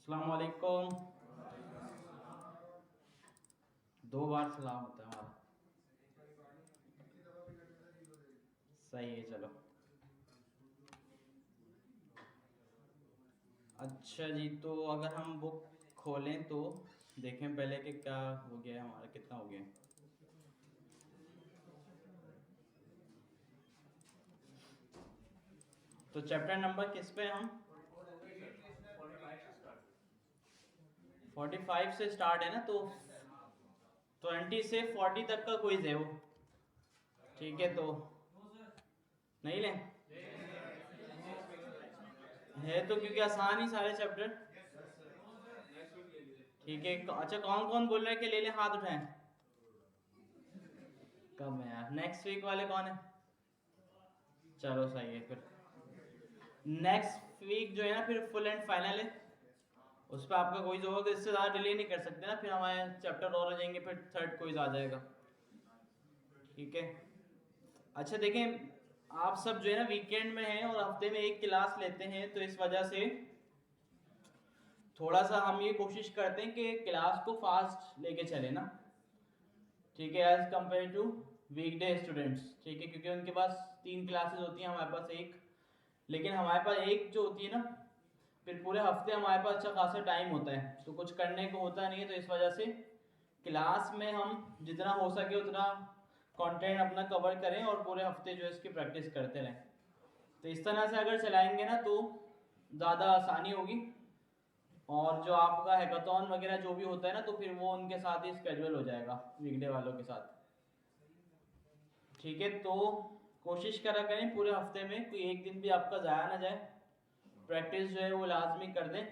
अस्सलाम वालेकुम। 2 बार सलाम होता है हमारा। सही है, चलो। अच्छा जी, तो अगर हम बुक खोलें तो देखें पहले कि क्या हो गया है हमारा, कितना हो गया है। तो चैप्टर नंबर किस पे हम 45 से स्टार्ट है ना, तो 20 से 40 तक का क्विज है वो। ठीक है, तो नहीं लें है तो, क्योंकि आसान ही सारे चैप्टर। ठीक है, अच्छा कौन कौन बोल रहे हैं कि ले लें, हाथ उठाएं। कम है यार। नेक्स्ट वीक वाले कौन है? चलो सही है फिर। नेक्स्ट वीक जो है ना, फिर फुल एंड फाइनल है, उस पर आपका क्विज होगा, तो इससे ज़्यादा डिले नहीं कर सकते ना, फिर हमारे चैप्टर और हो जाएंगे, फिर थर्ड क्विज आ जाएगा। ठीक है, अच्छा देखें, आप सब जो है ना वीकेंड में हैं और हफ्ते में एक क्लास लेते हैं, तो इस वजह से थोड़ा सा हम ये कोशिश करते हैं कि क्लास को फास्ट लेके चले ना। ठीक है, as compared to weekday students. ठीक है, क्योंकि उनके पास 3 क्लासेस होती हैं, हमारे पास एक। लेकिन हमारे पास एक जो होती है ना, फिर पूरे हफ्ते हमारे पास अच्छा खासा टाइम होता है, तो कुछ करने को होता नहीं है, तो इस वजह से क्लास में हम जितना हो सके उतना कंटेंट अपना कवर करें और पूरे हफ्ते जो है इसकी प्रैक्टिस करते रहें। तो इस तरह से अगर चलाएंगे ना तो ज़्यादा आसानी होगी, और जो आपका हैकाथॉन वगैरह जो भी होता है ना, तो फिर वो उनके साथ ही स्केड्यूल हो जाएगा, वीकडे वालों के साथ। ठीक है, तो कोशिश करा करें पूरे हफ्ते में कोई एक दिन भी आपका ज़ाया ना जाए, प्रैक्टिस जो है वो लाजमी कर दें।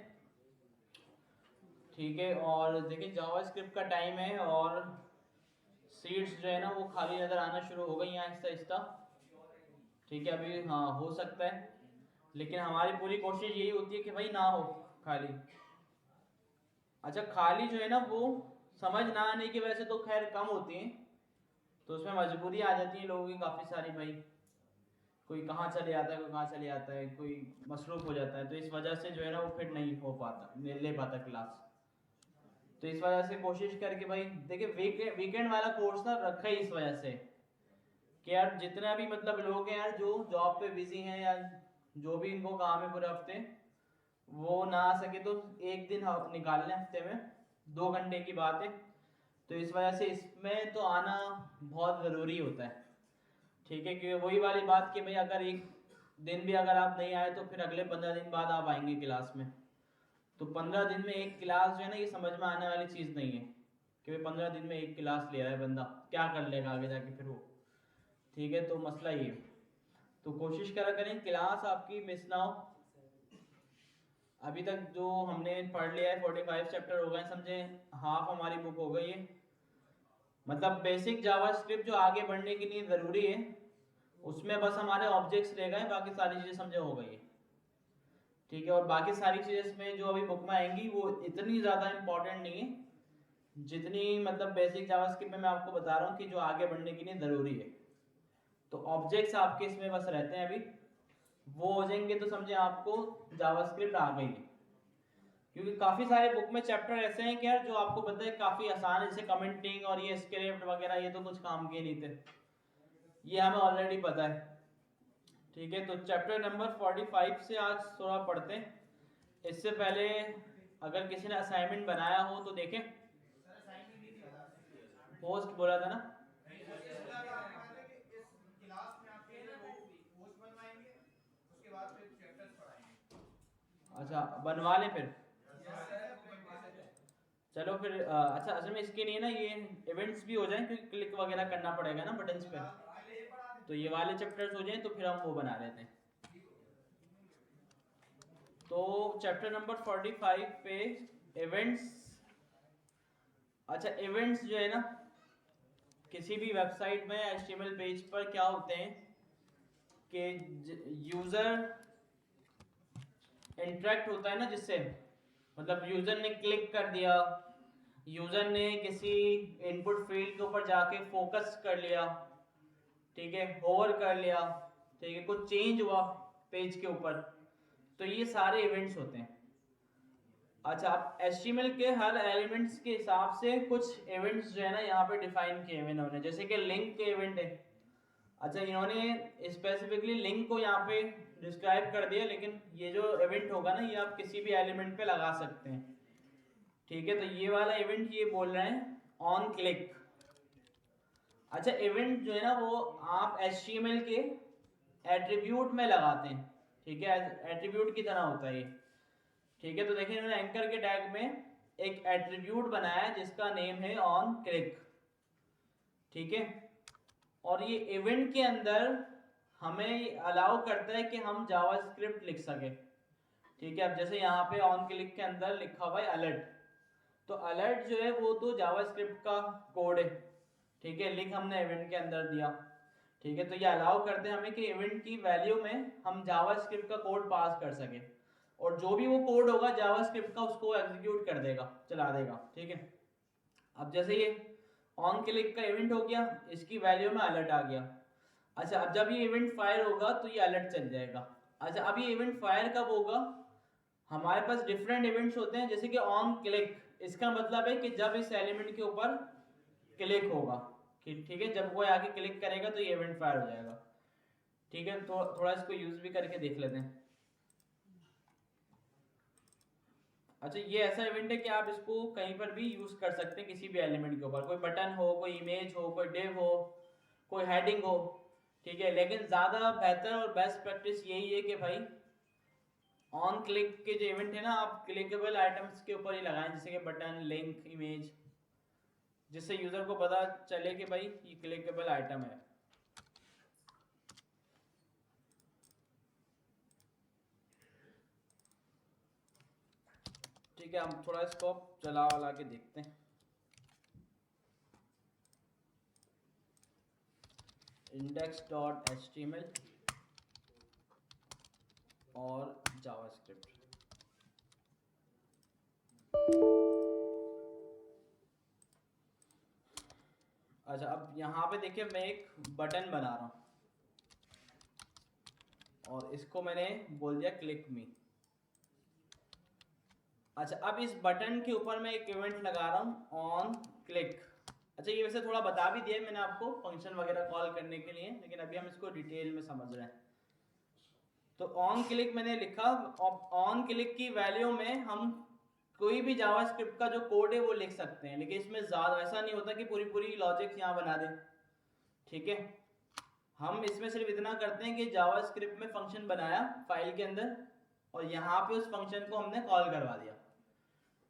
ठीक है, और देखिए जावास्क्रिप्ट का टाइम है और सीट्स जो है ना वो खाली नज़र आना शुरू हो गई हैं आहिस्ता आहिस्ता। ठीक है, अभी हाँ हो सकता है, लेकिन हमारी पूरी कोशिश यही होती है कि भाई ना हो खाली। अच्छा, खाली जो है ना वो समझ ना आने की वजह से तो खैर कम होती हैं, तो उसमें मजबूरी आ जाती है लोगों की काफ़ी सारी। भाई कोई कहाँ चले जाता है, कोई कहाँ चले जाता है, कोई मसरूफ हो जाता है, तो इस वजह से जो है ना वो फिर नहीं हो पाता, ले पाता क्लास। तो इस वजह से कोशिश करके भाई देखिए वीकेंड वाला कोर्स ना रखा ही इस वजह से कि यार जितना भी मतलब लोग हैं यार जो जॉब पे बिजी हैं या जो भी इनको काम है पूरे हफ्ते, वो ना आ सके तो एक दिन निकाल लें हफ्ते में, 2 घंटे की बात है। तो इस वजह से इसमें तो आना बहुत ज़रूरी होता है। ठीक है, क्योंकि वही वाली बात कि भाई अगर एक दिन भी अगर आप नहीं आए तो फिर अगले 15 दिन बाद आप आएंगे क्लास में, तो 15 दिन में एक क्लास जो है ना ये समझ में आने वाली चीज़ नहीं है कि भाई 15 दिन में एक क्लास ले रहा है बंदा, क्या कर लेगा आगे जाके फिर वो। ठीक है, तो मसला ये, तो कोशिश करा करें क्लास आपकी मिस ना हो। अभी तक जो हमने पढ़ लिया है 45 चैप्टर हो गए समझे, हाफ हमारी बुक हो गई है। मतलब बेसिक जावास्क्रिप्ट जो आगे बढ़ने के लिए ज़रूरी है, उसमें बस हमारे ऑब्जेक्ट्स रह गए, बाकी सारी चीज़ें समझे हो गई है। ठीक है, और बाकी सारी चीज़ें इसमें जो अभी बुक में आएंगी वो इतनी ज़्यादा इंपॉर्टेंट नहीं है जितनी मतलब बेसिक जावास्क्रिप्ट में मैं आपको बता रहा हूँ कि जो आगे बढ़ने के लिए ज़रूरी है। तो ऑब्जेक्ट्स आपके इसमें बस रहते हैं अभी, वो हो जाएंगे तो समझे आपको जावास्क्रिप्ट आ गई है। क्योंकि काफ़ी सारे बुक में चैप्टर ऐसे हैं कि यार जो आपको पता है काफ़ी आसान है, जैसे कमेंटिंग और ये स्क्रिप्ट वगैरह, ये तो कुछ काम के नहीं थे, ये हमें ऑलरेडी पता है। ठीक है, तो चैप्टर नंबर 45 से आज थोड़ा पढ़ते हैं। इससे पहले अगर किसी ने असाइनमेंट बनाया हो तो देखें, पोस्ट बोला था ना। अच्छा बनवा लें फिर। चलो फिर अच्छा असल में इसके लिए ना ये इवेंट्स भी हो जाएं, क्योंकि क्लिक वगैरह करना पड़ेगा ना बटन्स पे, तो ये वाले चैप्टर्स हो जाएं तो फिर हम वो बना लेते हैं। तो चैप्टर नंबर 45 पे इवेंट्स। अच्छा, इवेंट्स जो है ना किसी भी वेबसाइट में HTML पेज पर क्या होते हैं कि यूज़र इंटरेक्ट होता है ना, जिससे मतलब यूज़र ने क्लिक कर दिया, यूज़र ने किसी इनपुट फील्ड के ऊपर जाके फोकस कर लिया, ठीक है, होवर कर लिया, ठीक है, कुछ चेंज हुआ पेज के ऊपर, तो ये सारे इवेंट्स होते हैं। अच्छा, अब HTML के हर एलिमेंट्स के हिसाब से कुछ इवेंट्स जो है ना यहाँ पे डिफाइन किए हुए इन्होंने, जैसे कि लिंक के इवेंट है। अच्छा, इन्होंने स्पेसिफिकली लिंक को यहाँ पे डिस्क्राइब कर दिया, लेकिन ये जो इवेंट होगा ना ये आप किसी भी एलिमेंट पे लगा सकते हैं। ठीक है, तो ये वाला इवेंट ये बोल रहे हैं ऑन क्लिक। अच्छा, इवेंट जो है ना वो आप HTML के एट्रीब्यूट में लगाते हैं। ठीक है, एट्रीब्यूट की तरह होता है ये। ठीक है, तो देखिए इन्होंने एंकर के टैग में एक एट्रीब्यूट बनाया है जिसका नेम है ऑन क्लिक। ठीक है, और ये इवेंट के अंदर हमें अलाउ करता है कि हम जावास्क्रिप्ट लिख सके। ठीक है, अब जैसे यहाँ पे ऑन क्लिक के अंदर लिखा हुआ है अलर्ट, तो अलर्ट जो है वो तो जावास्क्रिप्ट का कोड है। ठीक है, लिंक हमने इवेंट के अंदर दिया। ठीक है, तो ये अलाउ करते हैं हमें कि इवेंट की वैल्यू में हम जावास्क्रिप्ट का कोड पास कर सके, और जो भी वो कोड होगा जावास्क्रिप्ट का उसको एग्जीक्यूट कर देगा, चला देगा। ठीक है, अब जैसे ये ऑन क्लिक का इवेंट हो गया, इसकी वैल्यू में अलर्ट आ गया। अच्छा, अब जब ये इवेंट फायर होगा तो ये अलर्ट चल जाएगा। अच्छा, अब ये इवेंट फायर कब होगा? हमारे पास डिफरेंट इवेंट्स होते हैं, जैसे कि ऑन क्लिक, इसका मतलब है कि जब इस एलिमेंट के ऊपर क्लिक होगा, कि ठीक है, जब कोई आके क्लिक करेगा तो ये इवेंट फायर हो जाएगा। ठीक है, तो थोड़ा इसको यूज भी करके देख लेते हैं। अच्छा, ये ऐसा इवेंट है कि आप इसको कहीं पर भी यूज कर सकते हैं, किसी भी एलिमेंट के ऊपर, कोई बटन हो, कोई इमेज हो, कोई डिव हो, कोई हेडिंग हो। ठीक है, लेकिन ज़्यादा बेहतर और बेस्ट प्रैक्टिस यही है कि भाई ऑन क्लिक के जो इवेंट है ना आप क्लिकेबल आइटम्स के ऊपर ही लगाएं, जैसे कि बटन, लिंक, इमेज, जिससे यूजर को पता चले कि भाई ये क्लिकेबल आइटम है। ठीक है, हम थोड़ा इसको चला वाला के देखते हैं। index.html और जावास्क्रिप्ट। अच्छा, अब यहाँ पे देखिए मैं एक बटन बना रहा हूँ और इसको मैंने बोल दिया क्लिक मी। अच्छा, अब इस बटन के ऊपर मैं एक इवेंट लगा रहा हूँ ऑन क्लिक। अच्छा, ये वैसे थोड़ा बता भी दिया मैंने आपको फंक्शन वगैरह कॉल करने के लिए, लेकिन अभी हम इसको डिटेल में समझ रहे हैं। तो ऑन क्लिक मैंने लिखा, ऑन क्लिक की वैल्यू में हम कोई भी जावास्क्रिप्ट का जो कोड है वो लिख सकते हैं, लेकिन इसमें ज़्यादा ऐसा नहीं होता कि पूरी पूरी लॉजिक्स यहाँ बना दें। ठीक है, हम इसमें सिर्फ इतना करते हैं कि जावास्क्रिप्ट में फंक्शन बनाया फाइल के अंदर, और यहाँ पे उस फंक्शन को हमने कॉल करवा दिया।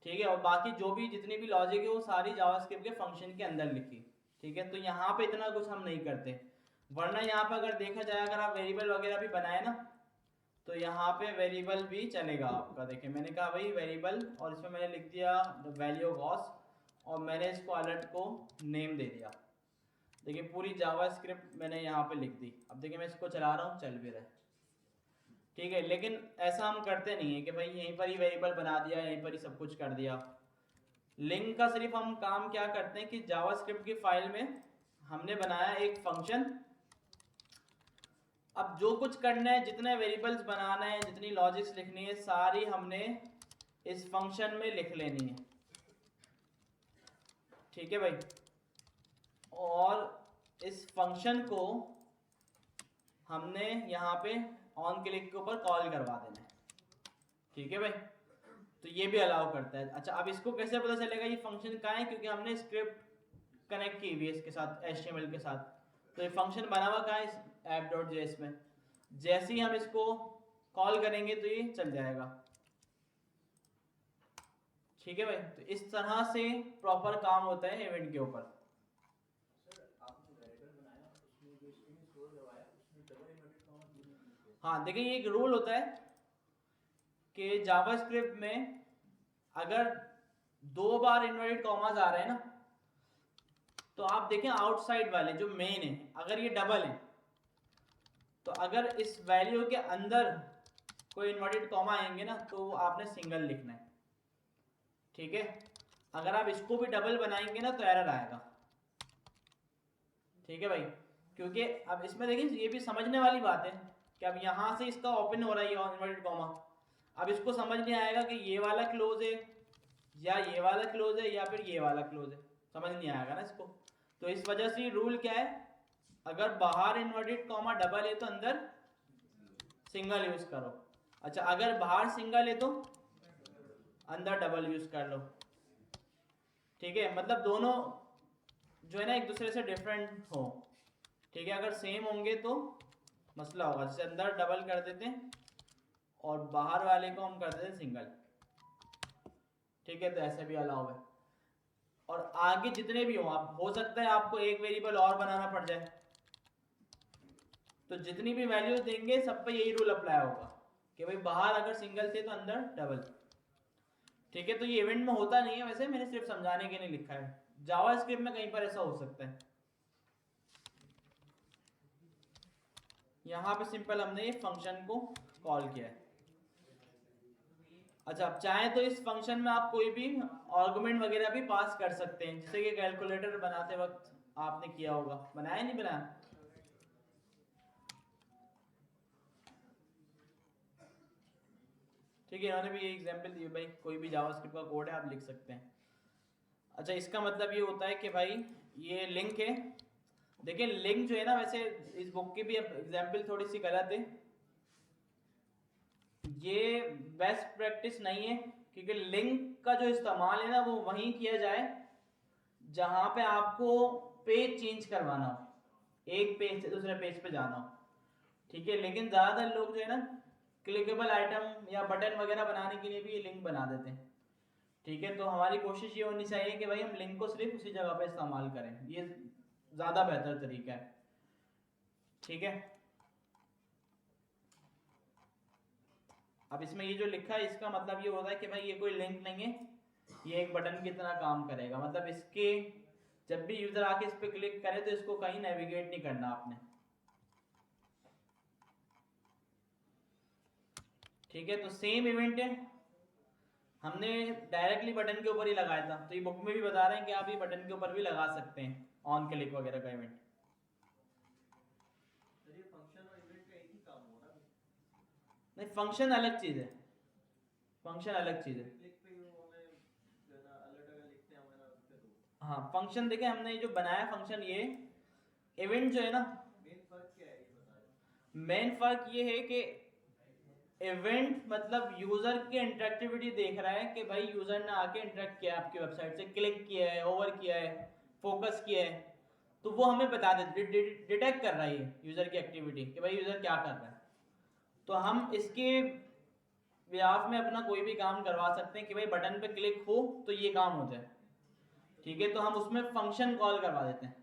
ठीक है, और बाकी जो भी जितनी भी लॉजिक है वो सारी जावास्क्रिप्ट के फंक्शन के अंदर लिखी। ठीक है, तो यहाँ पे इतना कुछ हम नहीं करते, वरना यहाँ पे अगर देखा जाए, अगर आप वेरिएबल वगैरह भी बनाए ना, तो यहाँ पे वेरिएबल भी चलेगा आपका। देखिए मैंने कहा भाई वेरिएबल, और इसमें मैंने लिख दिया वैल्यू गॉस, और मैंने इसको अलर्ट को नेम दे दिया। देखिए पूरी जावास्क्रिप्ट मैंने यहाँ पे लिख दी। अब देखिए मैं इसको चला रहा हूँ, चल भी रहा है। ठीक है, लेकिन ऐसा हम करते नहीं है कि भाई यहीं पर ही वेरिएबल बना दिया, यहीं पर ही सब कुछ कर दिया। लिंक का सिर्फ हम काम क्या करते हैं कि जावास्क्रिप्ट की फाइल में हमने बनाया एक फंक्शन। अब जो कुछ करना है, जितने वेरिएबल्स बनाना है, जितनी लॉजिक्स लिखनी है, सारी हमने इस फंक्शन में लिख लेनी है। ठीक है भाई, और इस फंक्शन को हमने यहाँ पे ऑन क्लिक के ऊपर कॉल करवा देना है। ठीक है भाई, तो ये भी अलाउ करता है। अच्छा, अब इसको कैसे पता चलेगा ये फंक्शन कहाँ है? क्योंकि हमने स्क्रिप्ट कनेक्ट की हुई है इसके साथ, HTML के साथ। तो ये फंक्शन बना हुआ कहाँ है? इस app.js में। जैसे ही हम इसको कॉल करेंगे तो ये चल जाएगा। ठीक है भाई, तो इस तरह से प्रॉपर काम होता है इवेंट के ऊपर। हाँ देखिए, ये एक रूल होता है कि जावास्क्रिप्ट में अगर 2 बार इनवर्टेड कॉमास आ रहे हैं ना, तो आप देखें आउटसाइड वाले जो मेन है, अगर ये डबल है तो अगर इस वैल्यू के अंदर कोई इन्वर्टेड कॉमा आएंगे ना तो आपने सिंगल लिखना है। ठीक है, अगर आप इसको भी डबल बनाएंगे ना तो एरर आएगा। ठीक है भाई, क्योंकि अब इसमें देखिए ये भी समझने वाली बात है कि अब यहाँ से इसका ओपन हो रहा है इन्वर्टेड कॉमा, अब इसको समझ नहीं आएगा कि ये वाला क्लोज है या ये वाला क्लोज है या फिर ये वाला क्लोज है, समझ नहीं आएगा ना इसको। तो इस वजह से रूल क्या है, अगर बाहर इन्वर्टेड कॉमा डबल है तो अंदर सिंगल यूज करो। अच्छा, अगर बाहर सिंगल है तो अंदर डबल यूज कर लो। ठीक है, मतलब दोनों जो है ना एक दूसरे से डिफरेंट हो। ठीक है, अगर सेम होंगे तो मसला होगा। जैसे अंदर डबल कर देते हैं और बाहर वाले को हम कर देते हैं सिंगल। ठीक है, तो ऐसे भी अलाउ है। और आगे जितने भी हो, आप हो सकता है आपको एक वेरिएबल और बनाना पड़ जाए, तो जितनी भी वैल्यू देंगे सब पे यही रूल अप्लाई होगा कि भाई बाहर अगर सिंगल थे तो अंदर डबल। ठीक है, तो ये इवेंट में होता नहीं है, वैसे मैंने सिर्फ समझाने के लिए लिखा है। जावास्क्रिप्ट में कहीं पर ऐसा हो सकता है। यहाँ पे सिंपल हमने ये फंक्शन को कॉल किया है। अच्छा, आप चाहें तो इस फंक्शन में आप कोई भी आर्गुमेंट वगैरह भी पास कर सकते हैं, जैसे कि कैलकुलेटर बनाते वक्त आपने किया होगा। बनाया नहीं बनाया? ठीक है, इन्होंने भी ये एग्जांपल दिए, भाई कोई भी जावास्क्रिप्ट का कोड है आप लिख सकते हैं। अच्छा, इसका मतलब ये होता है कि भाई ये लिंक है। देखिए लिंक जो है ना, वैसे इस बुक की भी एग्जांपल थोड़ी सी गलत है, ये बेस्ट प्रैक्टिस नहीं है, क्योंकि लिंक का जो इस्तेमाल है ना वो वहीं किया जाए जहां पे आपको पेज चेंज करवाना हो, एक पेज से दूसरे पेज पे जाना हो। ठीक है, लेकिन ज्यादातर लोग जो है ना क्लिकेबल आइटम या बटन वगैरह बनाने के लिए भी ये लिंक बना देते हैं। ठीक है, तो हमारी कोशिश ये होनी चाहिए कि भाई हम लिंक को सिर्फ उसी जगह पे इस्तेमाल करें, ये ज्यादा बेहतर तरीका है। ठीक है, अब इसमें ये जो लिखा है इसका मतलब ये होता है कि भाई ये कोई लिंक नहीं है, ये एक बटन की तरह काम करेगा। मतलब इसके जब भी यूजर आके इस पे क्लिक करे तो इसको कहीं नेविगेट नहीं करना आपने। ठीक है, तो सेम इवेंट है, हमने डायरेक्टली बटन के ऊपर ही लगाया था, तो ये बुक में भी बता रहे हैं कि आप ये बटन के ऊपर भी लगा सकते हैं ऑन क्लिक वगैरह का इवेंट। नहीं, फंक्शन अलग चीज है, फंक्शन अलग चीज है। हाँ, फंक्शन देखें हमने जो बनाया फंक्शन, ये इवेंट जो है ना, मेन फर्क ये है कि इवेंट मतलब यूजर की इंटरेक्टिविटी देख रहा है कि भाई यूजर ने आके इंटरेक्ट किया आपकी वेबसाइट से, क्लिक किया है, ओवर किया है, फोकस किया है, तो वो हमें बता दे, डिटेक्ट कर रहा है यूजर की एक्टिविटी कि भाई यूजर क्या कर रहा है। तो हम इसके व्याप में अपना कोई भी काम करवा सकते हैं कि भाई बटन पे क्लिक हो तो ये काम हो जाए। ठीक है, तो हम उसमें फंक्शन कॉल करवा देते हैं।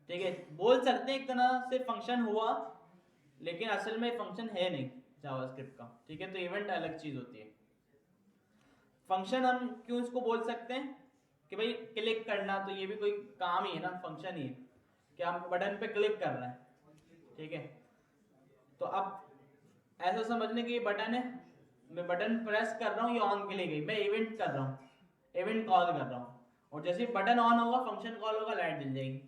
ठीक है, बोल सकते हैं एक तरह से फंक्शन हुआ, लेकिन असल में फंक्शन है नहीं जावास्क्रिप्ट का। ठीक है, तो इवेंट अलग चीज होती है। फंक्शन हम क्यों इसको बोल सकते हैं कि भाई क्लिक करना, तो ये भी कोई काम ही है ना, फंक्शन ही है कि हम बटन पे क्लिक कर रहे हैं। ठीक है, तो अब ऐसा समझने की ये बटन है, मैं बटन प्रेस कर रहा हूँ, ये ऑन के लिए गई, मैं इवेंट कर रहा हूँ, इवेंट कॉल कर रहा हूँ, और जैसे बटन ऑन होगा फंक्शन कॉल होगा, लाइट जल जाएगी।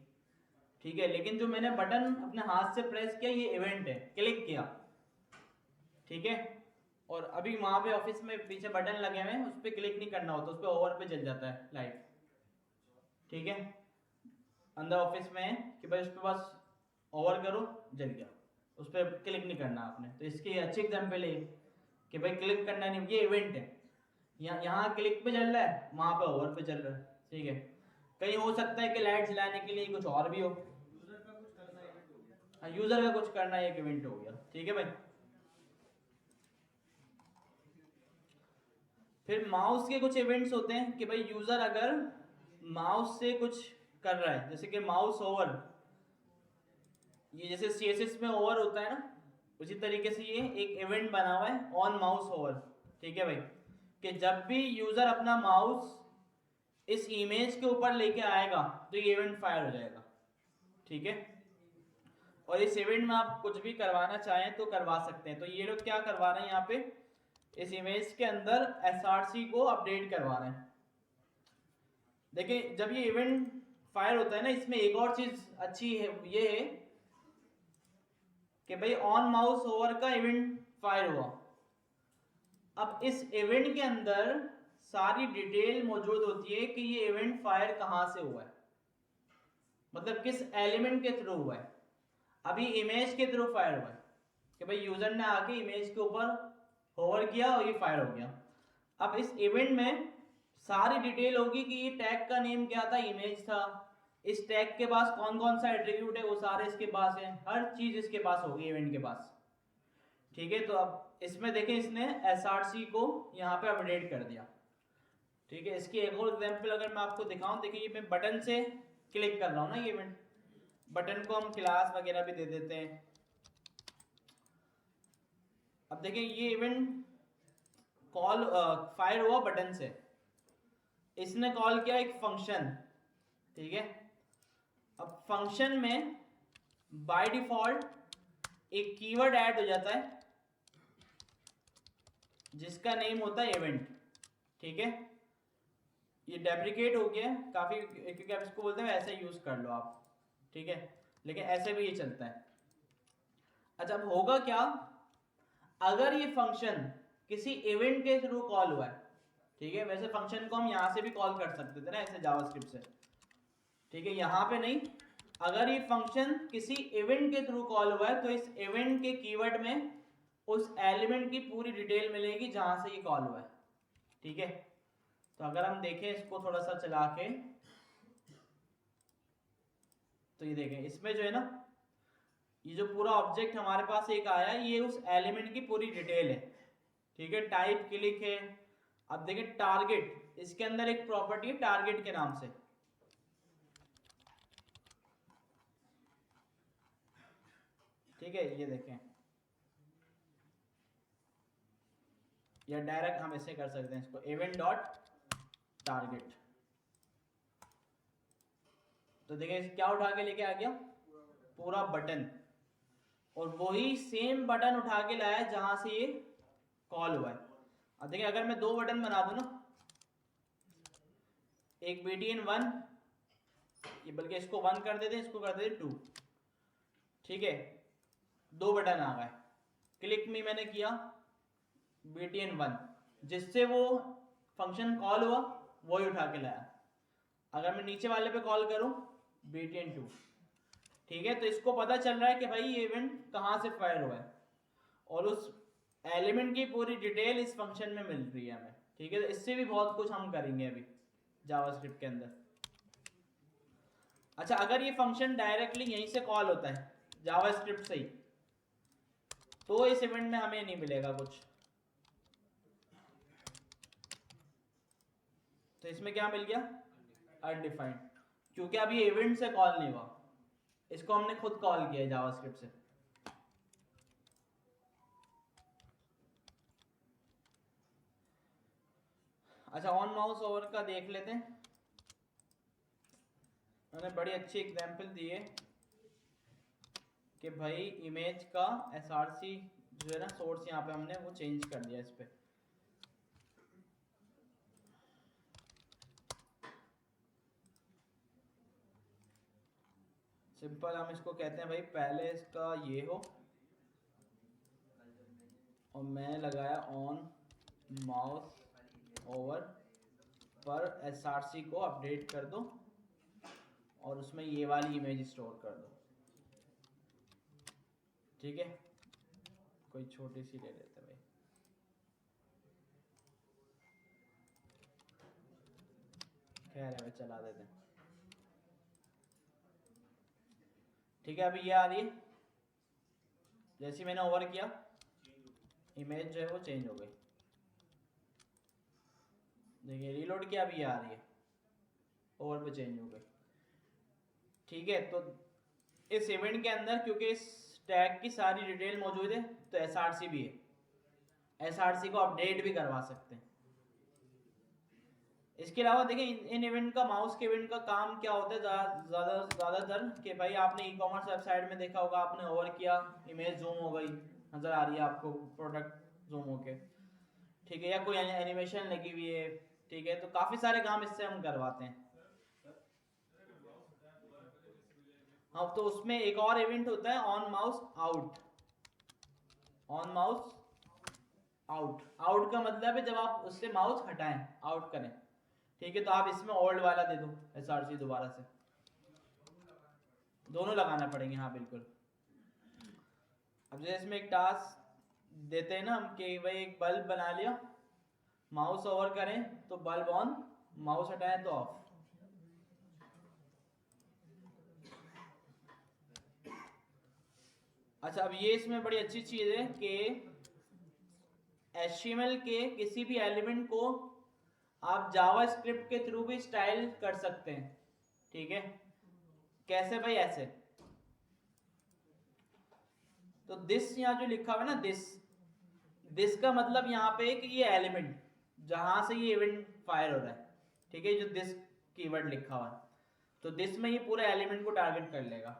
ठीक है, लेकिन जो मैंने बटन अपने हाथ से प्रेस किया ये इवेंट है, क्लिक किया। ठीक है, और अभी वहां पे ऑफिस में पीछे बटन लगे हुए हैं, उस पर क्लिक नहीं करना होता, उस पर ओवर पे जल जाता है लाइट। ठीक है, अंदर ऑफिस में है कि भाई उस पर बस ओवर करो, जल गया, उस पर क्लिक नहीं करना आपने। तो इसकी अच्छी एग्जाम्पल है कि भाई क्लिक करना नहीं, ये इवेंट है, यहाँ क्लिक पे चल रहा है, वहां पे ओवर पे चल रहा है। ठीक है, कहीं हो सकता है कि लाइट जलाने के लिए कुछ और भी हो, यूजर का कुछ करना एक इवेंट हो गया। ठीक है भाई, फिर माउस के कुछ इवेंट्स होते हैं कि भाई यूजर अगर माउस से कुछ कर रहा है, जैसे कि माउस ओवर, ये जैसे सीएसएस में ओवर होता है ना, उसी तरीके से ये एक इवेंट बना हुआ है ऑन माउस ओवर। ठीक है भाई, कि जब भी यूजर अपना माउस इस इमेज के ऊपर लेके आएगा तो ये इवेंट फायर हो जाएगा। ठीक है, और इस इवेंट में आप कुछ भी करवाना चाहें तो करवा सकते हैं। तो ये लोग क्या करवा रहे हैं यहाँ पे, इस इमेज के अंदर एसआरसी को अपडेट करवा रहे हैं। देखिए जब ये इवेंट फायर होता है ना, इसमें एक और चीज अच्छी है, ये है कि भाई ऑन माउस ओवर का इवेंट फायर हुआ। अब इस इवेंट के अंदर सारी डिटेल मौजूद होती है कि ये इवेंट फायर कहां से हुआ है, मतलब किस एलिमेंट के थ्रू हुआ है। अभी इमेज के थ्रू फायर हुआ है कि भाई यूजर ने आके इमेज के ऊपर होवर किया और ये फायर हो गया। अब इस इवेंट में सारी डिटेल होगी कि ये टैग का नेम क्या था, इमेज था, इस टैग के पास कौन कौन सा एट्रीब्यूट है वो सारे इसके पास है, हर चीज इसके पास होगी इवेंट के पास। ठीक है, तो अब इसमें देखें इसने एसआरसी को यहाँ पे अपडेट कर दिया। ठीक है, इसकी एक और एग्जांपल अगर मैं आपको दिखाऊं, देखिए ये मैं बटन से क्लिक कर रहा हूं ना, ये इवेंट बटन को हम क्लास वगैरह भी दे देते हैं। अब देखिए ये इवेंट कॉल फायर हुआ बटन से, इसने कॉल किया एक फंक्शन। ठीक है, अब फंक्शन में बाय डिफॉल्ट एक कीवर्ड ऐड हो जाता है जिसका नेम होता है इवेंट। ठीक है, ये डेप्रिकेट हो गया काफी, क्योंकि आप इसको बोलते हैं ऐसे यूज कर लो आप। ठीक है, लेकिन ऐसे भी ये चलता है। अच्छा, अब होगा क्या अगर ये फंक्शन किसी इवेंट के थ्रू कॉल हुआ है। ठीक है, वैसे फंक्शन को हम यहां से भी कॉल कर सकते थे ना, ऐसे जावास्क्रिप्ट से। ठीक है, यहां पे नहीं, अगर ये फंक्शन किसी इवेंट के थ्रू कॉल हुआ है तो इस इवेंट के कीवर्ड में उस एलिमेंट की पूरी डिटेल मिलेगी जहां से ये कॉल हुआ है। ठीक है, तो अगर हम देखें इसको थोड़ा सा चला के, तो ये देखें इसमें जो है ना, ये जो पूरा ऑब्जेक्ट हमारे पास एक आया है ये उस एलिमेंट की पूरी डिटेल है। ठीक है, टाइप क्लिक है। अब देखें टारगेट, इसके अंदर एक प्रॉपर्टी है टारगेट के नाम से। ठीक है, ये देखें, या डायरेक्ट हम ऐसे कर सकते हैं इसको, इवेंट डॉट टारगेट। तो देखिए क्या उठा के लेके आ गया, पूरा बटन, और वही सेम बटन उठा के लाया जहां से ये कॉल हुआ है। अब देखिए अगर मैं दो बटन बना दूं ना, एक btn1, ये बल्कि इसको 1 कर देते हैं, इसको कर देते 2। ठीक है, दो बटन आ गए, क्लिक मी मैंने किया btn1, जिससे वो फंक्शन कॉल हुआ वही उठा के लाया। अगर मैं नीचे वाले पे कॉल करूं btn2, ठीक है, तो इसको पता चल रहा है कि भाई ये इवेंट कहां से फायर हुआ है, और उस एलिमेंट की पूरी डिटेल इस फंक्शन में मिल रही है हमें। ठीक है, तो इससे भी बहुत कुछ हम करेंगे अभी जावास्क्रिप्ट के अंदर। अच्छा, अगर ये फंक्शन डायरेक्टली यहीं से कॉल होता है जावास्क्रिप्ट से ही, तो इस इवेंट में हमें नहीं मिलेगा कुछ। तो इसमें क्या मिल गया, अनडिफाइंड, क्योंकि अब ये इवेंट से कॉल नहीं हुआ, इसको हमने खुद कॉल किया है जावास्क्रिप्ट से। अच्छा, ऑन माउस ओवर का देख लेते हैं। मैंने बड़ी अच्छी एग्जांपल दी है कि भाई इमेज का एसआरसी जो है ना, सोर्स यहाँ पे हमने वो चेंज कर दिया इस पे। सिंपल हम इसको कहते हैं भाई, पहले इसका ये हो और मैं लगाया ऑन माउस ओवर पर एसआरसी को अपडेट कर दो और उसमें ये वाली इमेज स्टोर कर दो। ठीक है, कोई छोटी सी ले लेते भाई, खैर है भाई, चला देते हैं। ठीक है, अभी ये आ रही है, जैसे मैंने ओवर किया इमेज जो है वो चेंज हो गई। देखिए रीलोड किया, अभी ये आ रही है, ओवर पे चेंज हो गई। ठीक है, तो इस इवेंट के अंदर क्योंकि इस टैग की सारी डिटेल मौजूद है तो एसआरसी भी है, एसआरसी को अपडेट भी करवा सकते हैं। इसके अलावा देखिए इन इवेंट का, माउस के इवेंट का काम क्या होता है ज़्यादातर, कि भाई आपने ई कॉमर्स वेबसाइट में देखा होगा, आपने ओवर किया, इमेज जूम हो गई, नज़र आ रही है आपको प्रोडक्ट जूम होके। ठीक है, या कोई एनिमेशन लगी हुई है। ठीक है, तो काफ़ी सारे काम इससे हम करवाते हैं। हाँ, तो उसमें एक और इवेंट होता है on mouse out, on mouse out, out का मतलब है जब आप उससे माउस हटाएं, आउट करें, ठीक है। तो आप इसमें ओल्ड वाला दे दो SRC दोबारा से, दोनों लगाना पड़ेंगे, हाँ बिल्कुल। अब जैसे इसमें एक टास्क देते हैं ना हम कि भाई एक बल्ब बना लिया, माउस ओवर करें तो बल्ब ऑन, माउस हटाएं तो ऑफ। अच्छा, अब ये इसमें बड़ी अच्छी चीज है कि HTML के किसी भी एलिमेंट को आप जावास्क्रिप्ट के थ्रू भी स्टाइल कर सकते हैं, ठीक है। कैसे भाई? ऐसे, तो दिस यहाँ जो लिखा हुआ है ना, दिस का मतलब यहाँ पे कि ये एलिमेंट जहां से ये इवेंट फायर हो रहा है, ठीक है, जो दिस कीवर्ड लिखा हुआ है, तो दिस में ये पूरे एलिमेंट को टारगेट कर लेगा।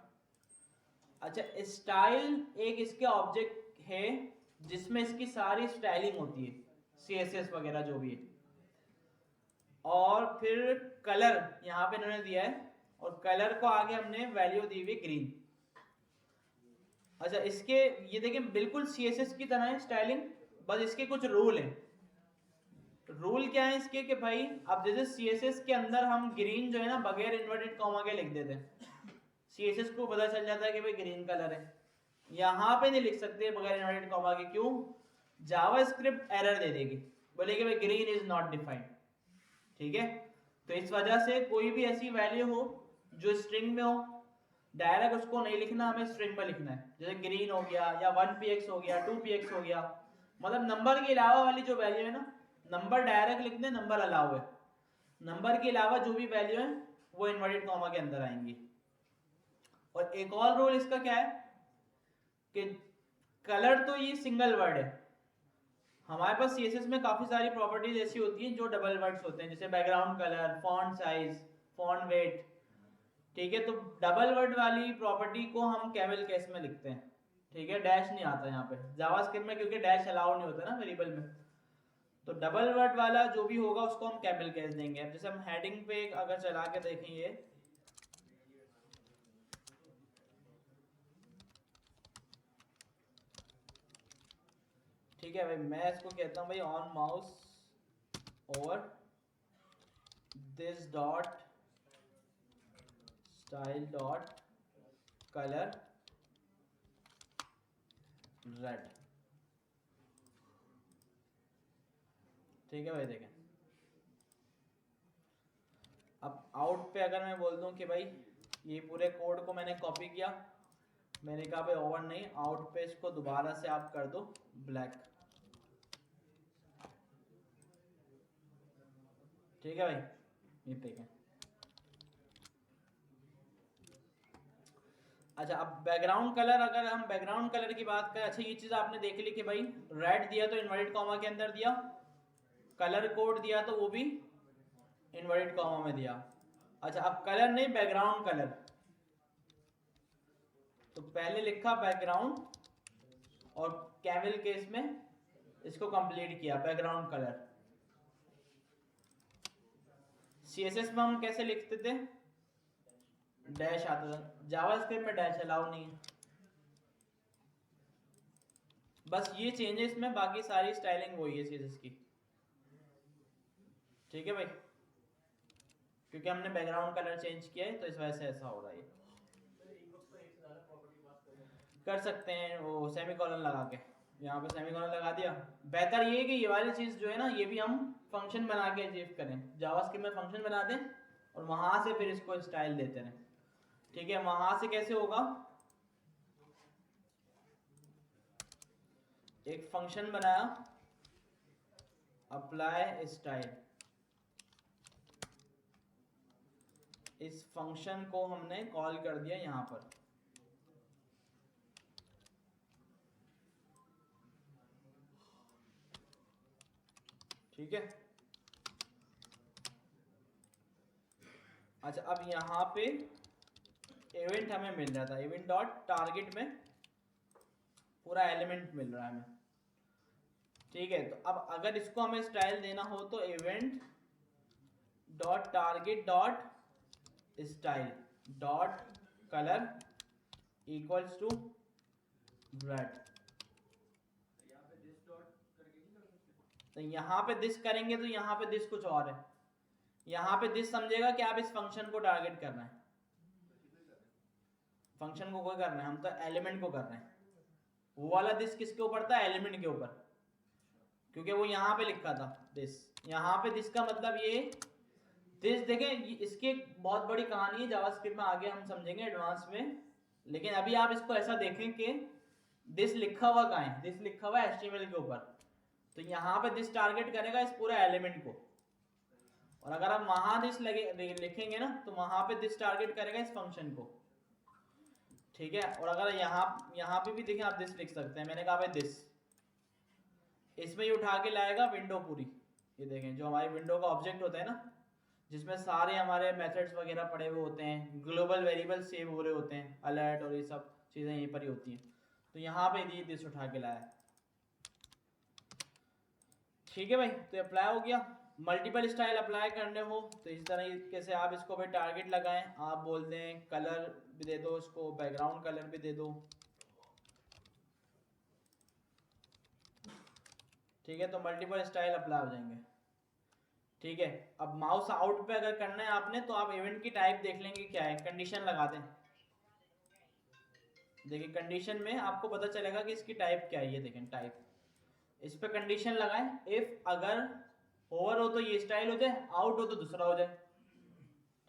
अच्छा, स्टाइल एक इसके ऑब्जेक्ट है जिसमें इसकी सारी स्टाइलिंग होती है, CSS वगैरह जो भी है। और फिर कलर यहाँ पे इन्होंने दिया है, और कलर को आगे हमने वैल्यू दी हुई ग्रीन। अच्छा, इसके ये देखिए बिल्कुल CSS की तरह है स्टाइलिंग, बस इसके कुछ रूल हैं। रूल क्या है इसके कि भाई अब जैसे CSS के अंदर हम ग्रीन जो है ना बगैर इन्वर्टेड कॉमा के लिख देते हैं, CSS को पता चल जाता है कि भाई ग्रीन कलर है। यहाँ पे नहीं लिख सकते बगैर इन्वर्टेड कॉमा के, क्यों? जावास्क्रिप्ट एरर दे देगी, बोलेगी भाई ग्रीन इज नॉट डिफाइंड, ठीक है। तो इस वजह से कोई भी ऐसी वैल्यू हो जो स्ट्रिंग में हो, डायरेक्ट उसको नहीं लिखना, हमें स्ट्रिंग में लिखना है। जैसे ग्रीन हो गया, या 1px हो गया, 2px हो गया, मतलब नंबर के अलावा वाली जो वैल्यू है ना, नंबर डायरेक्ट लिख दें, नंबर अलाउ है, नंबर के अलावा जो भी वैल्यू है वो इन्वर्टेड कॉमा के अंदर आएंगी। और एक और रूल इसका क्या है कि कलर तो ये सिंगल वर्ड है, हमारे पास CSS में काफी सारी प्रॉपर्टीज ऐसी होती हैं जो डबल वर्ड्स होते हैं, जैसे background colour, font size, font weight, ठीक है। तो डबल वर्ड वाली प्रॉपर्टी को हम कैमल केस में लिखते हैं, ठीक है। डैश नहीं आता यहाँ पे जावास्क्रिप्ट में, क्योंकि डैश अलाउ नहीं होता ना वेरिएबल में। तो डबल वर्ड वाला जो भी होगा उसको हम कैमल केस देंगे। अब जैसे हम हेडिंग पे अगर चला के देखेंगे, ठीक है भाई, मैं इसको कहता हूँ भाई on mouse over this dot style dot colour red, ठीक है भाई। देखें, अब आउट पे अगर मैं बोल दूं कि भाई ये पूरे कोड को मैंने कॉपी किया, मैंने कहा भाई ओवर नहीं, आउट पे इसको दोबारा से आप कर दो ब्लैक, ठीक है भाई। ये देखें, अच्छा अब बैकग्राउंड कलर, अगर हम बैकग्राउंड कलर की बात करें, अच्छा ये चीज आपने देख ली कि भाई रेड दिया तो इन्वर्टेड कॉमा के अंदर दिया, कलर कोड दिया तो वो भी इन्वर्टेड कॉमा में दिया। अच्छा, अब कलर नहीं, बैकग्राउंड कलर, तो पहले लिखा बैकग्राउंड और कैमल केस में इसको कंप्लीट किया बैकग्राउंड कलर। CSS में हम कैसे लिखते थे? डैश आता था, जावास्क्रिप्ट में डैश अलाउ नहीं है। बस ये चेंजेस में, बाकी सारी स्टाइलिंग वही है CSS की, ठीक है भाई। क्योंकि हमने बैकग्राउंड कलर चेंज किया है तो इस वजह से ऐसा हो रहा है। कर सकते हैं वो सेमीकोलन लगा के, यहाँ पे सेमीकोलन लगा दिया। बेहतर ये है कि ये वाली चीज जो है ना, ये भी हम फंक्शन बना के अचीव करें, जावास्क्रिप्ट में फंक्शन बना दें और वहां से फिर इसको स्टाइल देते रहें, ठीक है। वहां से कैसे होगा? एक फंक्शन बनाया अप्लाई स्टाइल, इस फंक्शन को हमने कॉल कर दिया यहां पर, ठीक है। अच्छा, अब यहां पे इवेंट हमें मिल रहा था, इवेंट डॉट टारगेट में पूरा एलिमेंट मिल रहा है हमें, ठीक है। तो अब अगर इसको हमें स्टाइल देना हो तो event dot target dot style dot colour equals to red, तो यहाँ पे दिस करेंगे तो यहाँ पे दिस कुछ और है, यहाँ पे दिस समझेगा कि आप इस फंक्शन को टारगेट कर रहे हैं, फंक्शन को कोई कर रहे हैं, हम तो एलिमेंट को कर रहे हैं। वो वाला दिस किसके ऊपर था, एलिमेंट के ऊपर, क्योंकि वो यहाँ पे लिखा था दिस। यहाँ पे दिस का मतलब ये दिस, देखें इसकी एक बहुत बड़ी कहानी है जावास्क्रिप्ट में, आगे हम समझेंगे एडवांस में, लेकिन अभी आप इसको ऐसा देखें कि दिस लिखा हुआ कहाँ है, दिस लिखा हुआ है HTML के ऊपर, तो यहाँ पे दिस टारगेट करेगा इस पूरे एलिमेंट को, और अगर आप वहां दिस लिखेंगे ना तो वहां पे दिस टारगेट करेगा इस फंक्शन को, ठीक है। और अगर यहाँ पे भी देखें आप दिस लिख सकते हैं, मैंने कहा भाई दिस, इसमें ही उठा के लाएगा विंडो पूरी, ये देखें जो हमारी विंडो का ऑब्जेक्ट होता है ना, जिसमें सारे हमारे मेथड्स वगैरह पड़े हुए होते हैं, ग्लोबल वेरिएबल सेव हो रहे होते हैं, अलर्ट और ये सब चीज़ें यहीं पर ही होती हैं, तो यहाँ पे ये दिस उठा के लाया, ठीक है भाई। तो अप्लाई हो गया। मल्टीपल स्टाइल अप्लाई करने हो तो इस तरीके से आप इसको भाई टारगेट लगाएं, आप बोल दें कलर भी दे दो, इसको बैकग्राउंड कलर भी दे दो, ठीक है। तो मल्टीपल स्टाइल अप्लाई हो जाएंगे, ठीक है। अब माउस आउट पे अगर करना है आपने तो आप इवेंट की टाइप देख लेंगे क्या है, कंडीशन लगा दें, देखिए कंडीशन में आपको पता चलेगा कि इसकी टाइप क्या है, ये देखें टाइप, इस पे कंडीशन लगाएं, इफ अगर ओवर हो तो ये स्टाइल हो जाए, आउट हो तो दूसरा हो जाए,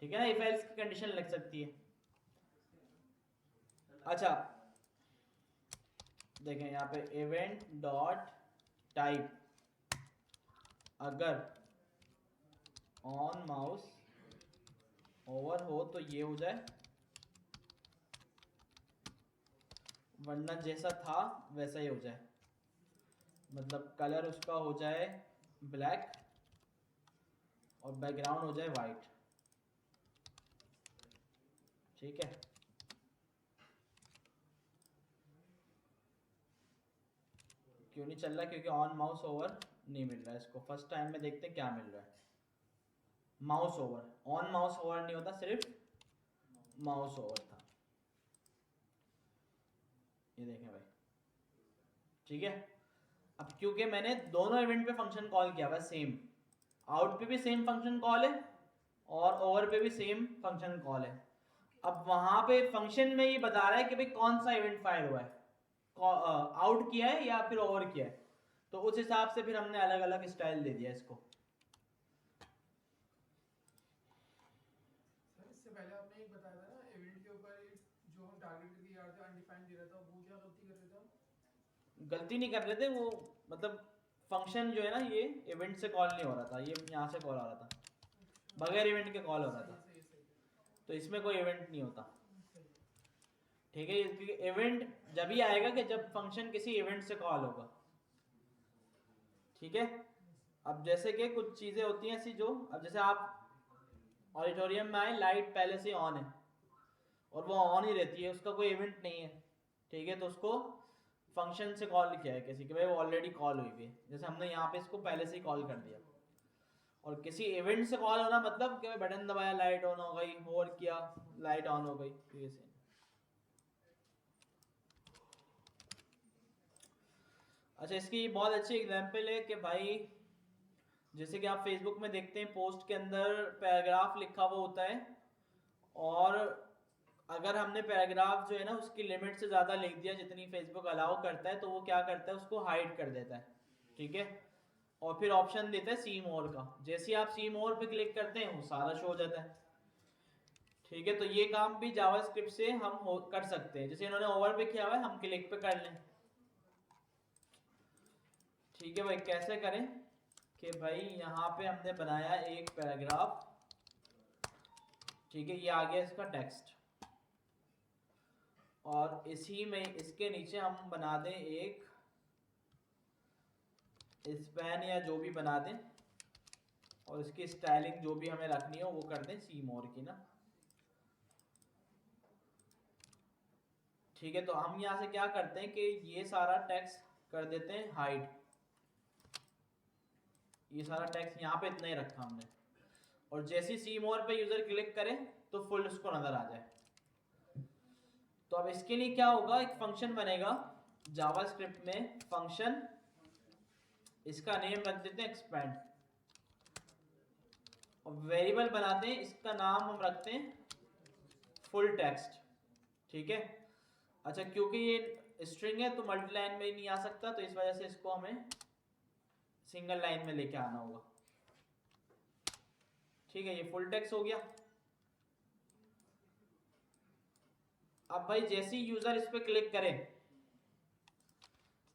ठीक है ना, इफ एल्स की कंडीशन लग सकती है। अच्छा देखें यहाँ पे इवेंट डॉट टाइप, अगर ऑन माउस ओवर हो तो ये हो जाए, वरना जैसा था वैसा ही हो जाए, मतलब कलर उसका हो जाए ब्लैक और बैकग्राउंड हो जाए वाइट, ठीक है। क्यों नहीं चल रहा, क्योंकि ऑन माउस ओवर नहीं मिल रहा है इसको, फर्स्ट टाइम में देखते हैं क्या मिल रहा है, mouse over, on mouse over नहीं होता, सिर्फ माउस ओवर था, ये देखें भाई, ठीक है। अब क्योंकि मैंने दोनों इवेंट पे फंक्शन कॉल किया हुआ सेम, आउट पे भी सेम फंक्शन कॉल है और ओवर पे भी सेम फंक्शन कॉल है, अब वहां पे फंक्शन में ये बता रहा है कि भाई कौन सा इवेंट फायर हुआ है, आउट किया है या फिर ओवर किया है, तो उस हिसाब से फिर हमने अलग अलग स्टाइल दे दिया इसको। इससे पहले आपने एक बताया था ना इवेंट के ऊपर जो हम टारगेट करके यार थे अनडिफाइंड दे रहा था, वो क्या गलती कर रहे थे हम? गलती नहीं कर रहे थे वो, मतलब फंक्शन जो है ना ये इवेंट से कॉल नहीं हो रहा था, ये यहाँ से कॉल आ रहा था, बगैर इवेंट के कॉल हो रहा था, तो इसमें कोई इवेंट नहीं होता, ठीक है। क्योंकि इवेंट जब ही आएगा कि जब फंक्शन किसी इवेंट से कॉल होगा, ठीक है। अब जैसे कि कुछ चीजें होती हैं ऐसी जो, अब जैसे आप ऑडिटोरियम में आए, लाइट पहले से ऑन है और वो ऑन ही रहती है, उसका कोई इवेंट नहीं है, ठीक है, तो उसको फंक्शन से कॉल किया है किसी के, भाई वो ऑलरेडी कॉल हुई है, जैसे हमने यहाँ पे इसको पहले से ही कॉल कर दिया, और किसी इवेंट से कॉल होना मतलब कि बटन दबाया लाइट ऑन हो गई, होल्ड किया लाइट ऑन हो गई, तो ये सेम। अच्छा इसकी बहुत अच्छी एग्जांपल है कि भाई जैसे कि आप फेसबुक में देखते हैं पोस्ट के अंदर पैराग्राफ लिखा हुआ होता है, और अगर हमने पैराग्राफ जो है ना उसकी लिमिट से ज़्यादा लिख दिया जितनी फेसबुक अलाउ करता है, तो वो क्या करता है उसको हाइड कर देता है, ठीक है, और फिर ऑप्शन देता है सी मोर का, जैसे ही आप सी मोर पे क्लिक करते हैं वो सारा शो हो जाता है, ठीक है। तो ये काम भी जावास्क्रिप्ट से हम कर सकते हैं, जैसे इन्होंने ओवर पे किया हुआ है, हम क्लिक पे कर लें, ठीक है भाई। कैसे करें कि भाई यहाँ पे हमने बनाया एक पैराग्राफ, ठीक है, ये आ गया इसका टेक्स्ट, और इसी में इसके नीचे हम बना दें एक स्पैन या जो भी बना दें, और इसकी स्टाइलिंग जो भी हमें रखनी हो वो कर दें सी मोर की ना, ठीक है। तो हम यहाँ से क्या करते हैं कि ये सारा टेक्स्ट कर देते हैं हाइड, ये सारा टेक्स्ट यहाँ पे इतना ही रखा हमने, और जैसे सी मोर पे यूजर क्लिक करे तो फुल उसको नजर आ जाए। तो अब इसके लिए क्या होगा, एक फंक्शन बनेगा जावास्क्रिप्ट में, फंक्शन इसका नेम रख देते हैं एक्सपैंड, और वेरिएबल बनाते हैं, इसका नाम हम रखते हैं फुल टेक्स्ट। ठीक है, अच्छा क्योंकि ये स्ट्रिंग है तो मल्टी लाइन में नहीं आ सकता, तो इस वजह से इसको हमें सिंगल लाइन में लेके आना होगा। ठीक है, ये फुल टेक्स्ट हो गया। अब भाई जैसे ही यूजर इस पर क्लिक करे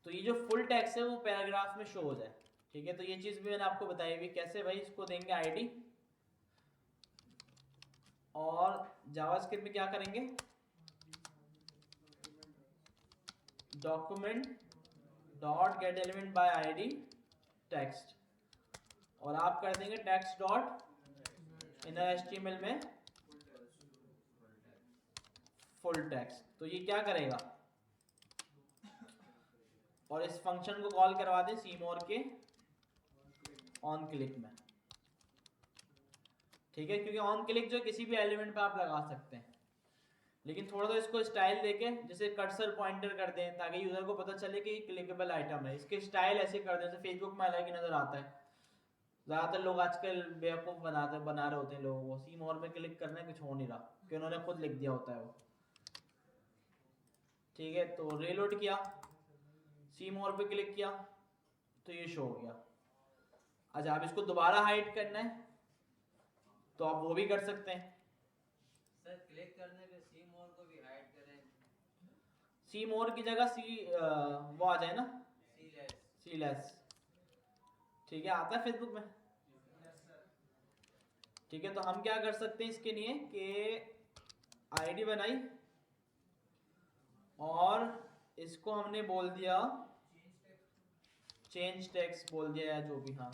तो ये जो फुल टेक्स्ट है वो पैराग्राफ में शो हो जाए। ठीक है, तो ये चीज भी मैंने आपको बताई हुई कैसे भाई इसको देंगे आईडी, और जावास्क्रिप्ट में क्या करेंगे, document dot get element by ID text, और आप कर देंगे टेक्स्ट डॉट इनर एचटीएमएल में फुल टेक्स्ट। तो ये क्या करेगा, और इस फंक्शन को कॉल करवा दें सीमोर के ऑन क्लिक में। ठीक है, क्योंकि ऑन क्लिक जो किसी भी एलिमेंट पे आप लगा सकते हैं, लेकिन थोड़ा सा इसको स्टाइल देके जैसे कर्सर पॉइंटर कर दें ताकि यूजर को पता चले कि क्लिकेबल आइटम है। इसके स्टाइल ऐसे कर दें जैसे फेसबुक में अलग ही नजर आता है। ज्यादातर लोग आजकल बेवकूफ बना रहे होते हैं लोगों को, सीमोर पे क्लिक करना है कुछ हो नहीं रहा कि उन्होंने खुद लिख दिया होता है वो। ठीक है, तो रीलोड किया, सीमोर पे क्लिक किया तो ये शो हो गया। अच्छा, आप इसको दोबारा हाइड करना है तो आप वो भी कर सकते हैं। सर क्लिक करने पे सी मोर को भी हाइड करें, सी मोर की जगह सी वो आ जाए ना, सी लेस। ठीक है, आता है फेसबुक में। ठीक है, तो हम क्या कर सकते हैं इसके लिए कि आईडी बनाई और इसको हमने बोल दिया चेंज टेक्स्ट बोल दिया या जो भी, हाँ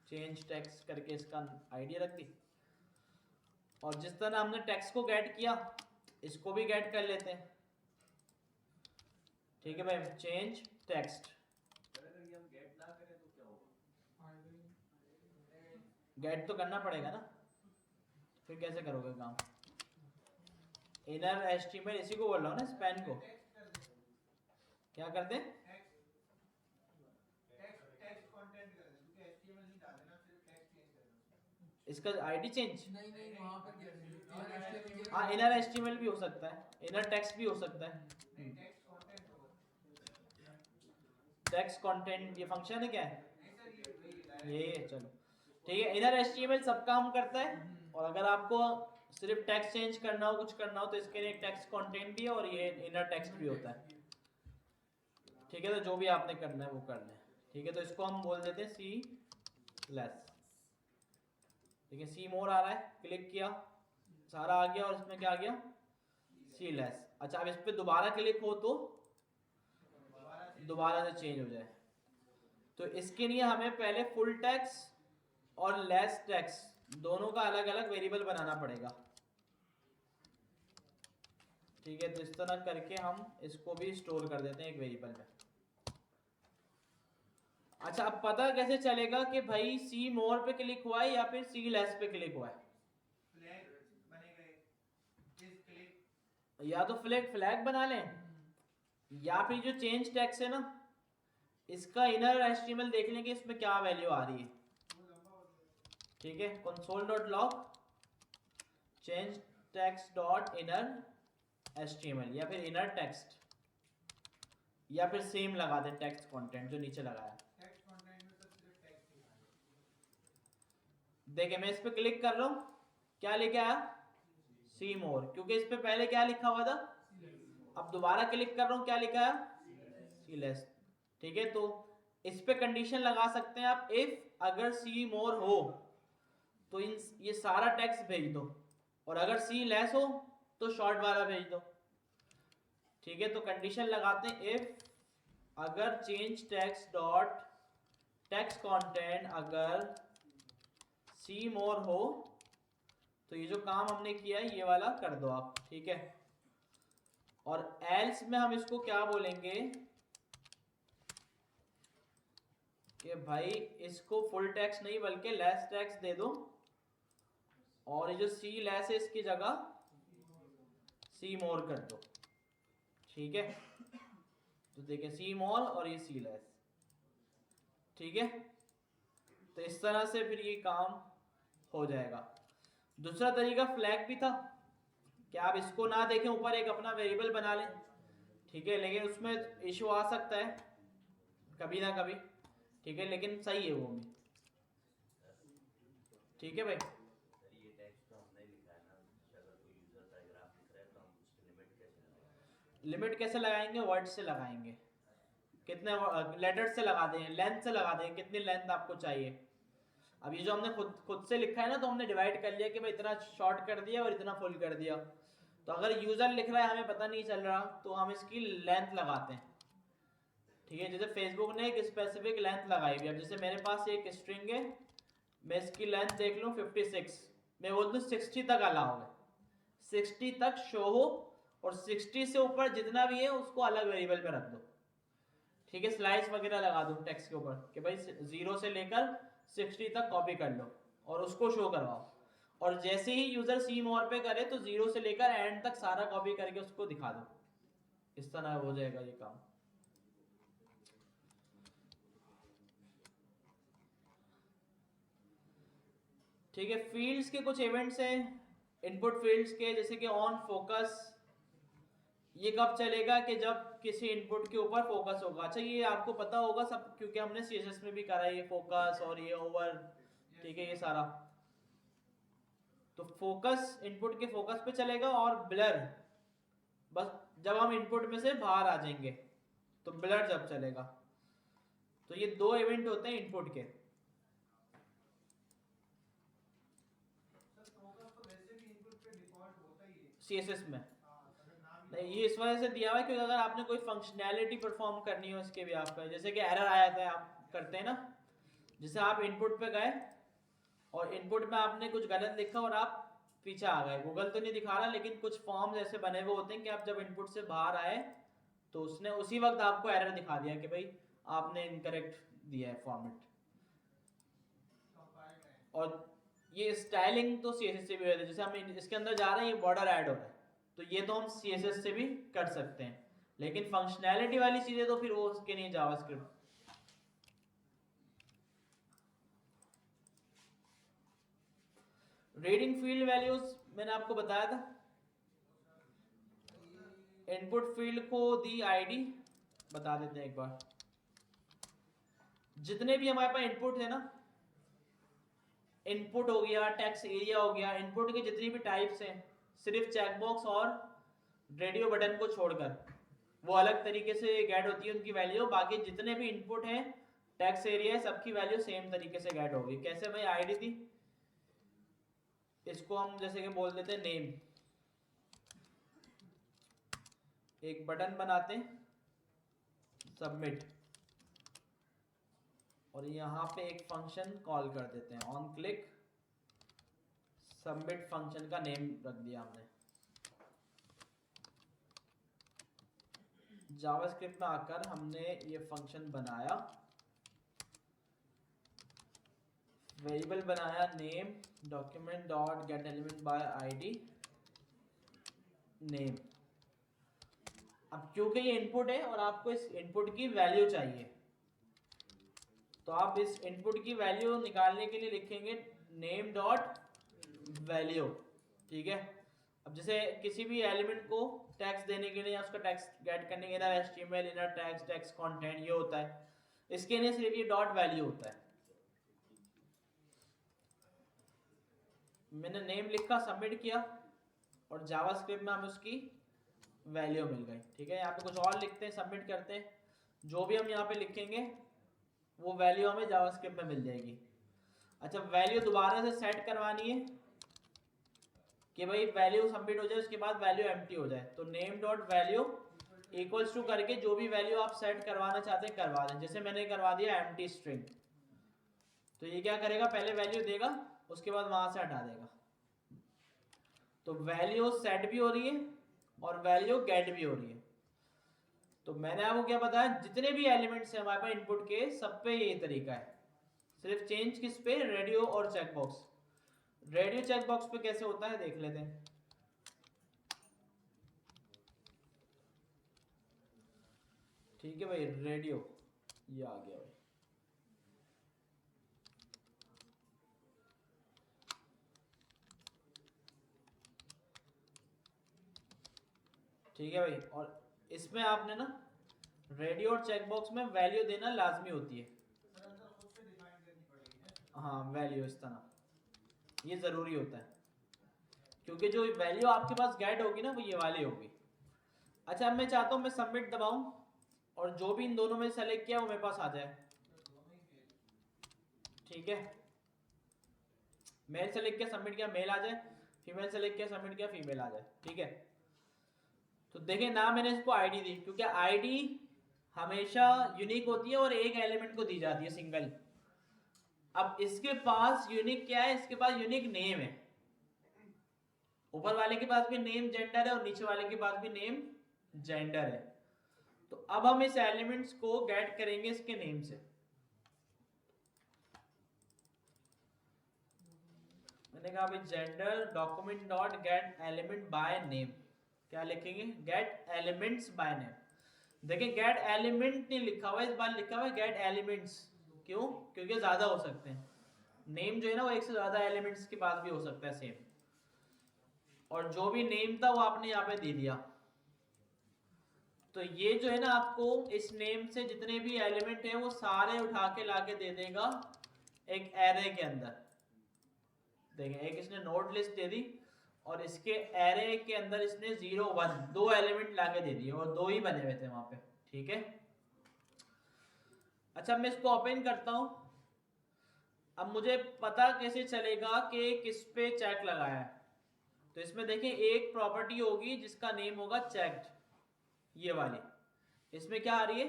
चेंज टेक्स्ट करके इसका आईडी रख दी। और जिस तरह हमने टेक्स्ट को गेट किया इसको भी गेट कर लेते हैं। ठीक है भाई, चेंज टेक्स्ट। गेट तो करना पड़ेगा ना, फिर कैसे करोगे काम। इनर एचटीएमएल इसी को बोल रहा हूँ ना, स्पैन को क्या करते हैं, इसका आईडी चेंज। नहीं वहां पर क्या है, हाँ, इनर एचटीएमएल भी हो सकता है, इनर टेक्स्ट भी हो सकता है। टेक्स्ट कंटेंट ये फंक्शन है क्या है, ये चलो ठीक है। इनर एचटीएमएल सब काम करता है, और अगर आपको सिर्फ टेक्स्ट चेंज करना हो, कुछ करना हो, तो इसके लिए टेक्स्ट कंटेंट भी है और ये इनर टेक्स्ट भी होता है। ठीक है, तो जो भी आपने करना है वो कर लें। ठीक है, तो इसको हम बोल देते हैं सी लेस। ठीक है, सी मोर आ रहा है, क्लिक किया सारा आ गया, और इसमें क्या आ गया, सी लेस। अच्छा, अब इस पर दोबारा क्लिक हो तो दोबारा से चेंज हो जाए, तो इसके लिए हमें पहले फुल टेक्स्ट और लेस टेक्स्ट दोनों का अलग अलग वेरिएबल बनाना पड़ेगा। ठीक है, तो इस तरह करके हम इसको भी स्टोर कर देते हैं एक वेरिएबल में। अच्छा, अब पता कैसे चलेगा कि भाई सी मोर पे क्लिक हुआ है या फिर सी लेस पे क्लिक हुआ है, या तो फ्लैग बना लें, या फिर जो चेंज टेक्स्ट है ना इसका इनर एचटीएमएल देख लेंगे इसमें क्या वैल्यू आ रही है। ठीक है, console.log change text dot inner HTML, या फिर इनर टेक्स्ट, या फिर सेम लगा दें टेक्स्ट कंटेंट जो नीचे लगाया। देखिए मैं इस पे क्लिक कर रहा हूं, क्या लेके आया, सी मोर, क्योंकि इस पे पहले क्या लिखा हुआ था। अब दोबारा क्लिक कर रहा हूं, क्या लिखा है, सी लेस। ठीक है, तो इस पे कंडीशन लगा सकते हैं आप, इफ अगर सी मोर हो तो ये सारा टेक्स्ट भेज दो, और अगर सी लेस हो तो शॉर्ट वाला भेज दो। ठीक है, तो कंडीशन लगाते हैं इफ अगर change text dot text content अगर सी मोर हो, तो ये जो काम हमने किया है ये वाला कर दो आप। ठीक है, और एल्स में हम इसको क्या बोलेंगे कि भाई इसको फुल टेक्स्ट नहीं बल्कि लेस टेक्स्ट दे दो, और ये जो सी लेस है इसकी जगह सी मोर कर दो। ठीक है, तो देखिए सी मोर और ये सी लेस। ठीक है, तो इस तरह से फिर ये काम हो जाएगा। दूसरा तरीका फ्लैग भी था कि आप इसको ना देखें, ऊपर एक अपना वेरिएबल बना लें, ठीक है, लेकिन उसमें इशू आ सकता है कभी ना कभी, ठीक है, लेकिन सही है वो भी, ठीक है भाई। सर ये टेक्स्ट तो हमने लिखा है ना, अगर कोई यूजर पैराग्राफ लिख रहा है तो हम उसकी लिमिट कैसे लगाएंगे? लिमिट कैसे लगाएंगे? वर्ड से लगाएंगे, कितने लेटर से लगा दें, लेंथ से लगा दें, कितनी लेंथ आपको चाहिए। अब ये जो हमने खुद से लिखा है ना, तो हमने डिवाइड कर लिया कि भाई इतना शॉर्ट कर दिया और इतना फुल कर दिया। तो अगर यूजर लिख रहा है हमें पता नहीं चल रहा, तो हम इसकी लेंथ लगाते हैं, ठीक है। जैसे फेसबुक ने एक स्पेसिफिक लेंथ लगाई हुई है, अब जैसे मेरे पास एक स्ट्रिंग है, मैं इसकी लेंथ देख लूँ 56, मैं बोल दूँ 60 तक अलाउ है, 60 तक शो हो, और 60 से ऊपर जितना भी है उसको अलग वेरिएबल में रख दो, ठीक है। स्लाइस वगैरह लगा दूं टेक्स्ट के ऊपर कि भाई 0 से लेकर 60 तक कॉपी कर लो और उसको शो करवाओ, और जैसे ही यूजर सी मोर पे करे तो 0 से लेकर एंड तक सारा कॉपी करके उसको दिखा दो, इस तरह हो जाएगा ये काम। ठीक है, फील्ड्स के कुछ इवेंट्स हैं इनपुट फील्ड्स के, जैसे कि ऑन फोकस, ये कब चलेगा कि जब किसी इनपुट के ऊपर फोकस होगा। अच्छा ये आपको पता होगा सब, क्योंकि हमने सीएसएस में भी करा है ये फोकस और ये ओवर, ठीक है, ये सारा। तो फोकस इनपुट के फोकस पे चलेगा, और ब्लर बस जब हम इनपुट में से बाहर आ जाएंगे, तो ब्लर जब चलेगा। तो ये दो इवेंट होते हैं इनपुट के। सीएसएस में नहीं, ये इस वजह से दिया हुआ है क्योंकि अगर आपने कोई फंक्शनैलिटी परफॉर्म करनी हो इसके भी आपका, जैसे कि एरर आया था, आप करते हैं ना, जैसे आप इनपुट पे गए और इनपुट में आपने कुछ गलत लिखा और आप पीछे आ गए, गूगल तो नहीं दिखा रहा, लेकिन कुछ फॉर्म्स ऐसे बने हुए होते हैं कि आप जब इनपुट से बाहर आए तो उसने उसी वक्त आपको एरर दिखा दिया कि भाई आपने इनकरेक्ट दिया है फॉर्मेट। और ये स्टाइलिंग तो सीएसएस से भी होता है, जैसे हम इसके अंदर जा रहे हैं, ये बॉर्डर ऐड हो रहा है, तो ये तो हम सीएसएस से भी कर सकते हैं, लेकिन फंक्शनैलिटी वाली चीजें तो फिर वो उसके नहीं, जावास्क्रिप्ट। रीडिंग फील्ड वैल्यूज मैंने आपको बताया था, इनपुट फील्ड को दी आईडी, बता देते हैं एक बार। जितने भी हमारे पास इनपुट है ना, इनपुट हो गया, टेक्स्ट एरिया हो गया, इनपुट के जितनी भी टाइप्स हैं, सिर्फ चेकबॉक्स और रेडियो बटन को छोड़कर वो अलग तरीके से गेट होती है उनकी वैल्यू, बाकी जितने भी इनपुट हैं, टेक्स्ट एरिया, सबकी वैल्यू सेम तरीके से गेट होगी। कैसे भाई? आईडी थी, इसको हम जैसे कि बोल देते हैं नेम, एक बटन बनाते हैं सबमिट, और यहाँ पे एक फंक्शन कॉल कर देते हैं ऑन क्लिक सबमिट, फंक्शन का नेम रख दिया हमने। जावास्क्रिप्ट में आकर हमने ये फंक्शन बनाया, वेरिएबल बनाया name, document dot get element by ID name. अब क्योंकि ये इनपुट है और आपको इस इनपुट की वैल्यू चाहिए, तो आप इस इनपुट की वैल्यू निकालने के लिए लिखेंगे नेम डॉट वैल्यू, ठीक है। अब जैसे किसी भी एलिमेंट को टैक्स देने के लिए या उसका टैक्स गेट करने के लिए HTML inner tax, tax content ये होता है, इसके लिए सिर्फ ये डॉट वैल्यू होता है। मैंने नेम लिखा, सबमिट किया, और जावास्क्रिप्ट में हमें उसकी वैल्यू मिल गई, ठीक है। यहाँ पे कुछ और लिखते हैं, सबमिट करते हैं, जो भी हम यहाँ पे लिखेंगे वो वैल्यू हमें जावास्क्रिप्ट में मिल जाएगी। अच्छा, वैल्यू दोबारा से सेट करवानी है कि भाई वैल्यू सबमिट हो जाए, उसके बाद वैल्यू एम्प्टी हो जाए, तो name dot value equals to करके जो भी वैल्यू आप सेट करवाना चाहते हैं करवा दें। जैसे मैंने करवा दिया एम्प्टी स्ट्रिंग, तो ये क्या करेगा, पहले वैल्यू देगा, उसके बाद वहां से हटा देगा, तो वैल्यू सेट भी हो रही है और वैल्यू गेट भी हो रही है। तो मैंने आपको क्या बताया, जितने भी एलिमेंट्स हैं हमारे पास इनपुट के, सब पे ये तरीका है, सिर्फ चेंज किस पे, रेडियो और चेकबॉक्स। रेडियो चेकबॉक्स पे कैसे होता है देख लेते हैं। ठीक है भाई, रेडियो ये आ गया भाई, ठीक है भाई। और इसमें आपने ना रेडी और चेकबॉक्स में वैल्यू देना लाजमी होती है। हाँ वैल्यू इस तरह, ये ज़रूरी होता है क्योंकि जो वैल्यू आपके पास गेट होगी ना वो ये वाली होगी। अच्छा अब मैं चाहता हूँ मैं सबमिट दबाऊं और जो भी इन दोनों में सेलेक्ट किया वो मेरे पास आ जाए। ठीक है, मेल सेलेक्ट किया सबमिट किया मेल आ जाए, फीमेल सेलेक्ट किया सबमिट किया फीमेल आ जाए। ठीक है, तो देखिए ना मैंने इसको आईडी दी क्योंकि आईडी हमेशा यूनिक होती है और एक एलिमेंट को दी जाती है सिंगल। अब इसके पास यूनिक क्या है, इसके पास यूनिक नेम है। ऊपर वाले के पास भी नेम जेंडर है और नीचे वाले के पास भी नेम जेंडर है। तो अब हम इस एलिमेंट्स को गेट करेंगे इसके नेम से। मैंने कहा भाई gender document dot get element by name, क्या लिखेंगे गेट एलिमेंट्स बाय नेम। देखिए गेट एलिमेंट नहीं लिखा हुआ, इस बार लिखा हुआ है गेट एलिमेंट्स। क्यों? क्योंकि ज्यादा हो सकते हैं नेम जो है ना, वो एक से ज्यादा एलिमेंट्स के पास भी हो सकता है सेम। और जो भी नेम था वो आपने यहाँ पे दे दिया। तो ये जो है ना आपको इस नेम से जितने भी एलिमेंट हैं वो सारे उठा के लाके दे देगा एक एरे के अंदर। देखें एक इसने नोड लिस्ट दे दी और इसके एरे के अंदर इसने 0 1 दो एलिमेंट लाके दे दिए और दो ही बने हुए थे वहां पे। ठीक है, अच्छा मैं इसको ओपन करता हूं। अब मुझे पता कैसे चलेगा कि किस पे चेक लगाया है? तो इसमें देखें एक प्रॉपर्टी होगी जिसका नेम होगा चेक्ड, ये वाली। इसमें क्या आ रही है?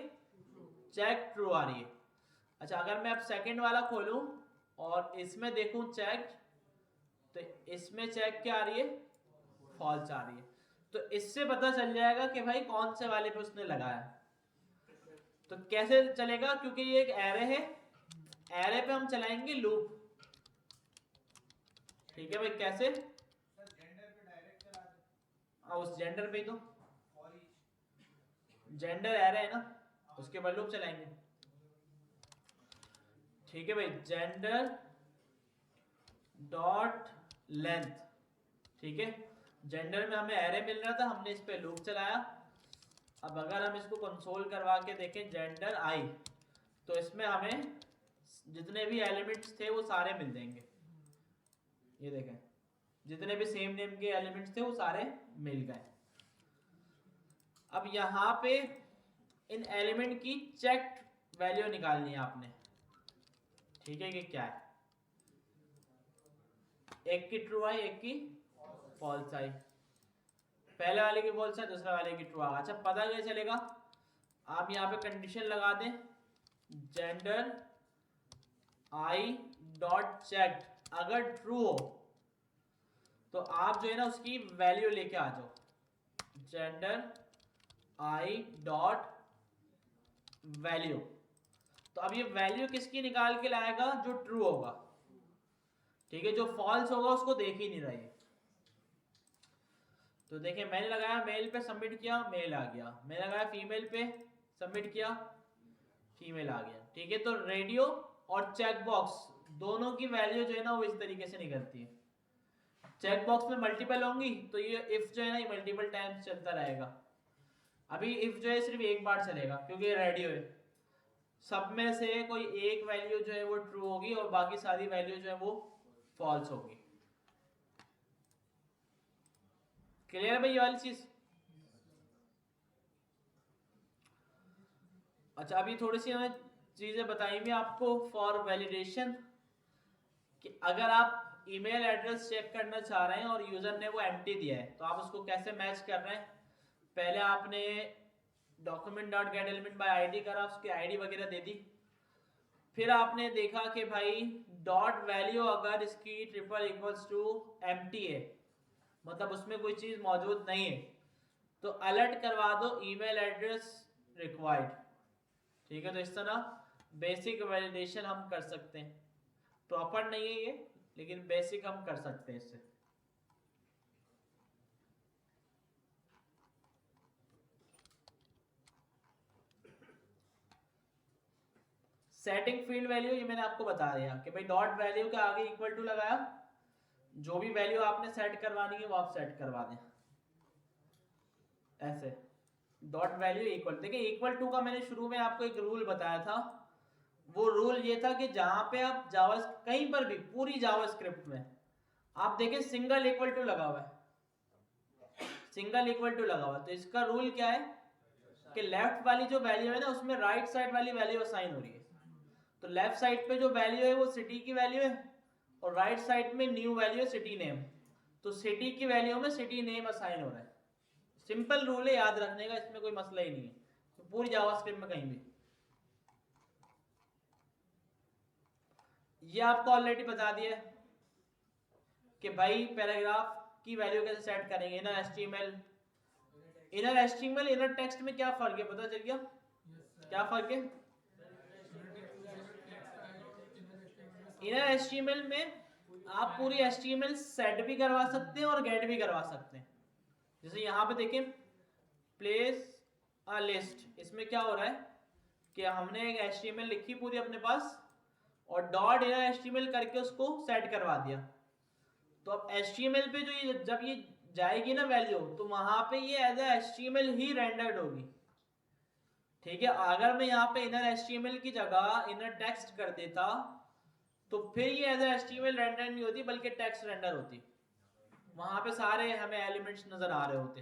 चेक ट्रू आ रही है। अच्छा अगर मैं अब सेकंड वाला खोलूं और इसमें देखूं चेक, तो इसमें चेक क्या आ रही है? फॉल्स आ रही है। तो इससे पता चल जाएगा कि भाई कौन से वाले पे उसने लगाया। तो कैसे चलेगा? क्योंकि ये एक एरे है, एरे पे हम चलाएंगे लूप। ठीक है भाई, कैसे? उस जेंडर पे ही तो जेंडर एरे है ना, उसके बाद लूप चलाएंगे। ठीक है भाई, जेंडर डॉट लेंथ। ठीक है, जेंडर में हमें एरे मिल रहा था, हमने इस पे लूप चलाया। अब अगर हम इसको कंसोल करवा के देखें जेंडर आई, तो इसमें हमें जितने भी एलिमेंट्स थे वो सारे मिल जाएंगे। ये देखें जितने भी सेम नेम के एलिमेंट्स थे वो सारे मिल गए। अब यहाँ पे इन एलिमेंट की चेक्ड वैल्यू निकालनी है आपने। ठीक है, कि क्या है? एक की ट्रू आई, एक की फॉल्स आई। पहले वाले की फॉल्स है, दूसरे वाले की ट्रू आ। अच्छा पता क्या चलेगा? आप यहाँ पे कंडीशन लगा दें जेंडर आई डॉट चेक्ड, अगर ट्रू हो तो आप जो है ना उसकी वैल्यू लेके आ जाओ। जेंडर आई डॉट वैल्यू, तो अब ये वैल्यू किसकी निकाल के लाएगा? जो ट्रू होगा। ठीक है, जो फॉल्स होगा उसको देख ही नहीं रही। तो देखिए मैंने लगाया मेल पे, सबमिट किया, मेल आ गया। मैंने लगाया फीमेल पे, सबमिट किया, फीमेल आ गया। ठीक है, तो रेडियो और चेकबॉक्स दोनों की वैल्यू जो है ना वो इस तरीके से निकलती है। चेकबॉक्स में मल्टीपल होंगी तो ये इफ जो है ना ये मल्टीपल टाइम्स चलता रहेगा। अभी इफ जो है सिर्फ एक बार चलेगा क्योंकि ये रेडियो है। सब में से कोई एक वैल्यू जो है वो ट्रू होगी और बाकी सारी वैल्यू जो है वो फॉल्स होगी। क्लियर है भाई ये वाली चीज? अच्छा अभी थोड़ी सी हमें चीजें बताई भी आपको फॉर वैलिडेशन, कि अगर आप ईमेल एड्रेस चेक करना चाह रहे हैं और यूजर ने वो एम्प्टी दिया है तो आप उसको कैसे मैच कर रहे हैं? पहले आपने document dot get element by ID करा, उसकी आईडी वगैरह दे दी। फिर आपने देखा कि भाई डॉट वैल्यू अगर इसकी ट्रिपल इक्वल्स टू एम्प्टी है, मतलब उसमें कोई चीज मौजूद नहीं है, तो अलर्ट करवा दो ईमेल एड्रेस रिक्वायर्ड। ठीक है, तो इस तरह बेसिक वैलिडेशन हम कर सकते हैं। प्रॉपर नहीं है ये, लेकिन बेसिक हम कर सकते हैं इससे। सेटिंग फील्ड वैल्यू ये मैंने आपको बता दिया कि भाई डॉट वैल्यू के आगे इक्वल टू लगाया, जो भी वैल्यू आपने सेट करवानी है वो आप सेट करवा दें। ऐसे डॉट वैल्यू इक्वल, देखिए इक्वल टू का मैंने शुरू में आपको एक रूल बताया था। वो रूल ये था कि जहां पे आप जावा कहीं पर भी पूरी जावास्क्रिप्ट में आप देखें सिंगल इक्वल टू लगा हुआ है, सिंगल इक्वल टू लगा हुआ है, तो इसका रूल क्या है कि लेफ्ट वाली जो वैल्यू है ना उसमें राइट साइड वाली वैल्यू असाइन हो रही है। तो लेफ्ट साइड पे जो वैल्यू है वो सिटी की वैल्यू है और राइट साइड में न्यू वैल्यू है सिटी नेम। तो सिटी की वैल्यू में सिटी नेम असाइन हो रहा है। सिंपल रूल है याद रखने का, इसमें कोई मसला ही नहीं है, तो पूरी जावास्क्रिप्ट में कहीं भी। ये आपको ऑलरेडी बता दिया कि भाई पैराग्राफ की वैल्यू कैसे सेट करेंगे। Inner HTML, inner HTML inner text में क्या फर्क है पता चल गया? क्या फर्क है? इनर एचटीएमएल में आप पूरी एचटीएमएल सेट भी करवा सकते हैं और गेट भी करवा सकते हैं। जैसे यहाँ पे देखें प्लेस अ लिस्ट, इसमें क्या हो रहा है कि हमने एक एचटीएमएल लिखी पूरी अपने पास और डॉट इनर एचटीएमएल करके उसको सेट करवा दिया। तो अब एचटीएमएल पे जो ये जब ये जाएगी ना वैल्यू, तो वहां पे ये एज एचटीएमएल ही रेंडर्ड होगी। ठीक है, अगर मैं यहाँ पे इनर एचटीएमएल की जगह इनर टेक्स्ट कर देता तो फिर ये एज एचटीएमएल रेंडर नहीं होती बल्कि टेक्स्ट रेंडर होती। वहां पे सारे हमें एलिमेंट्स नजर आ रहे होते।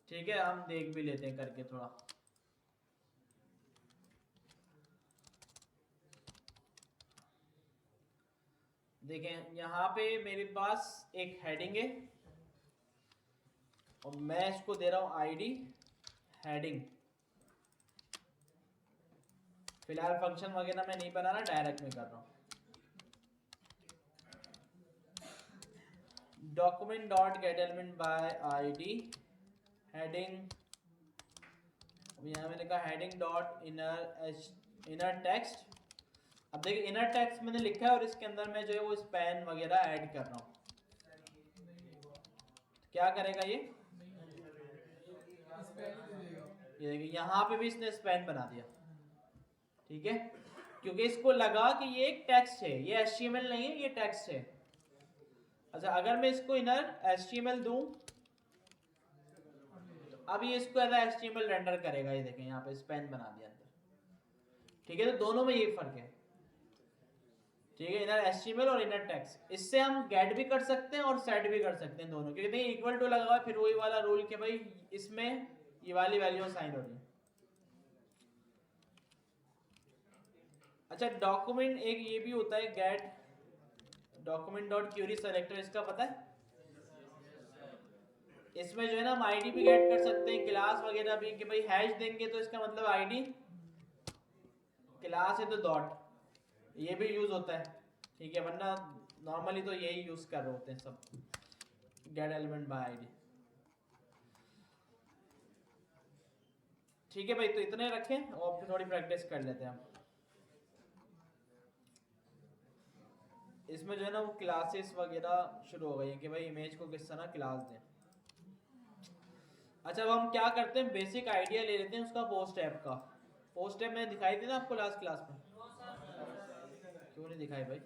ठीक है, हम देख भी लेते हैं करके थोड़ा। देखें यहाँ पे मेरे पास एक हेडिंग है और मैं इसको दे रहा हूं आईडी हेडिंग। फिलहाल फंक्शन वगैरह मैं नहीं बना रहा, डायरेक्ट में कर रहा हूं। Document dot get element by ID heading, यहाँ मैंने लिखा हेडिंग डॉट इनर टेक्स्ट। अब देखिए इनर टेक्स्ट मैंने लिखा है और इसके अंदर मैं जो है वो स्पैन वगैरह ऐड कर रहा हूँ। क्या करेगा ये देखिए यहाँ पे भी इसने स्पैन बना दिया। ठीक है, क्योंकि इसको लगा कि ये एक टेक्स्ट है, ये एचटीएमएल नहीं है, ये टेक्स्ट है। अच्छा, अगर मैं इसको इनर एचटीएमएल दूं तो अब ये इसको एज एचटीएमएल रेंडर करेगा। ये देखें यहाँ पे स्पैन बना दिया अंदर। ठीक है, तो दोनों में ये फर्क है। ठीक है, इनर एचटीएमएल और इनर टेक्स्ट, इससे हम गेट भी कर सकते हैं और सेट भी कर सकते हैं दोनों, क्योंकि नहीं इक्वल टू लगा हुआ है, फिर वही वाला रूल कि भाई इसमें ये वाली वैल्यू साइन हो रही है। अच्छा, डॉक्यूमेंट एक ये भी होता है gate document dot Curie selector, इसका पता है? इसमें जो है ना हम आईडी भी गेट कर सकते हैं, क्लास वगैरह भी, कि भाई हैश देंगे तो इसका मतलब आईडी, क्लास है तो डॉट, ये भी यूज होता है। ठीक है, वरना नॉर्मली तो यही यूज कर रहे होते हैं सब, गेट एलिमेंट बाय आईडी। ठीक है भाई, तो इतने रखें और फिर थोड़ी प्रैक्टिस कर लेते हैं हम। इसमें जो है ना वो क्लासेस वगैरह शुरू हो गई है कि भाई इमेज को किस तरह क्लास दें। अच्छा, अब हम क्या करते हैं, बेसिक आइडिया ले लेते हैं उसका पोस्ट ऐप का। पोस्ट ऐप मैंने दिखाई थी ना आपको लास्ट क्लास में, क्यों नहीं दिखाई भाई?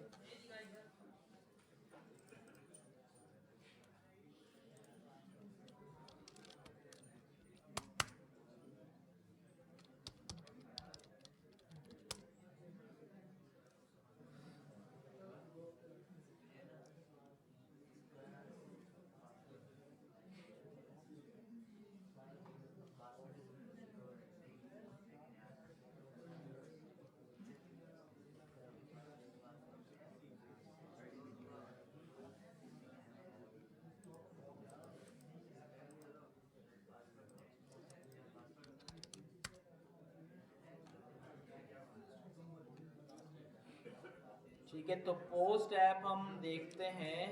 ठीक है, तो पोस्ट ऐप हम देखते हैं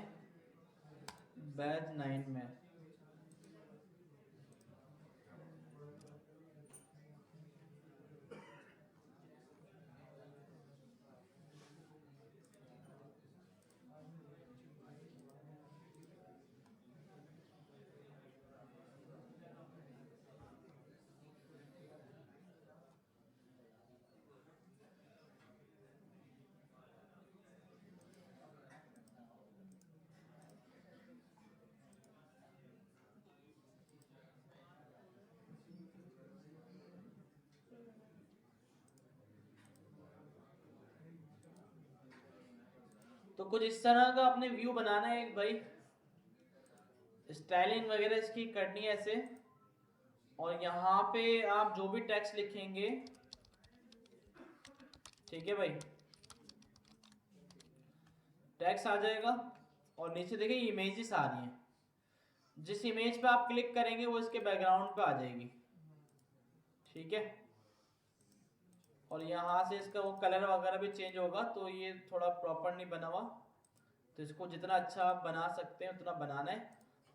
बैच 9 में। तो कुछ इस तरह का अपने व्यू बनाना है एक भाई, स्टाइलिंग वगैरह इसकी करनी है ऐसे। और यहाँ पे आप जो भी टेक्स्ट लिखेंगे, ठीक है भाई, टेक्स्ट आ जाएगा। और नीचे देखिए इमेजेस आ रही हैं, जिस इमेज पे आप क्लिक करेंगे वो इसके बैकग्राउंड पे आ जाएगी, ठीक है। और यहाँ से इसका वो कलर वगैरह भी चेंज होगा, तो ये थोड़ा प्रॉपर नहीं बना हुआ, तो इसको जितना अच्छा आप बना सकते हैं उतना बनाना है।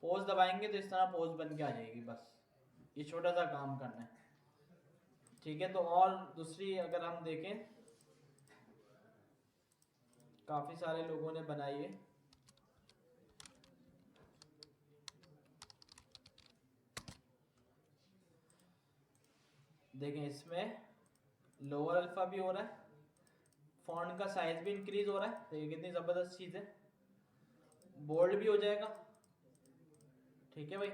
पोज दबाएंगे तो इस तरह पोज बन के आ जाएगी, बस ये छोटा सा काम करना है, ठीक है। तो और दूसरी अगर हम देखें, काफी सारे लोगों ने बनाई है, देखें इसमें लोअर अल्फा भी हो रहा है, फॉन्ट का साइज भी इंक्रीज हो रहा है, देखिए कितनी जबरदस्त चीज है। बोल्ड भी हो जाएगा, ठीक है भाई,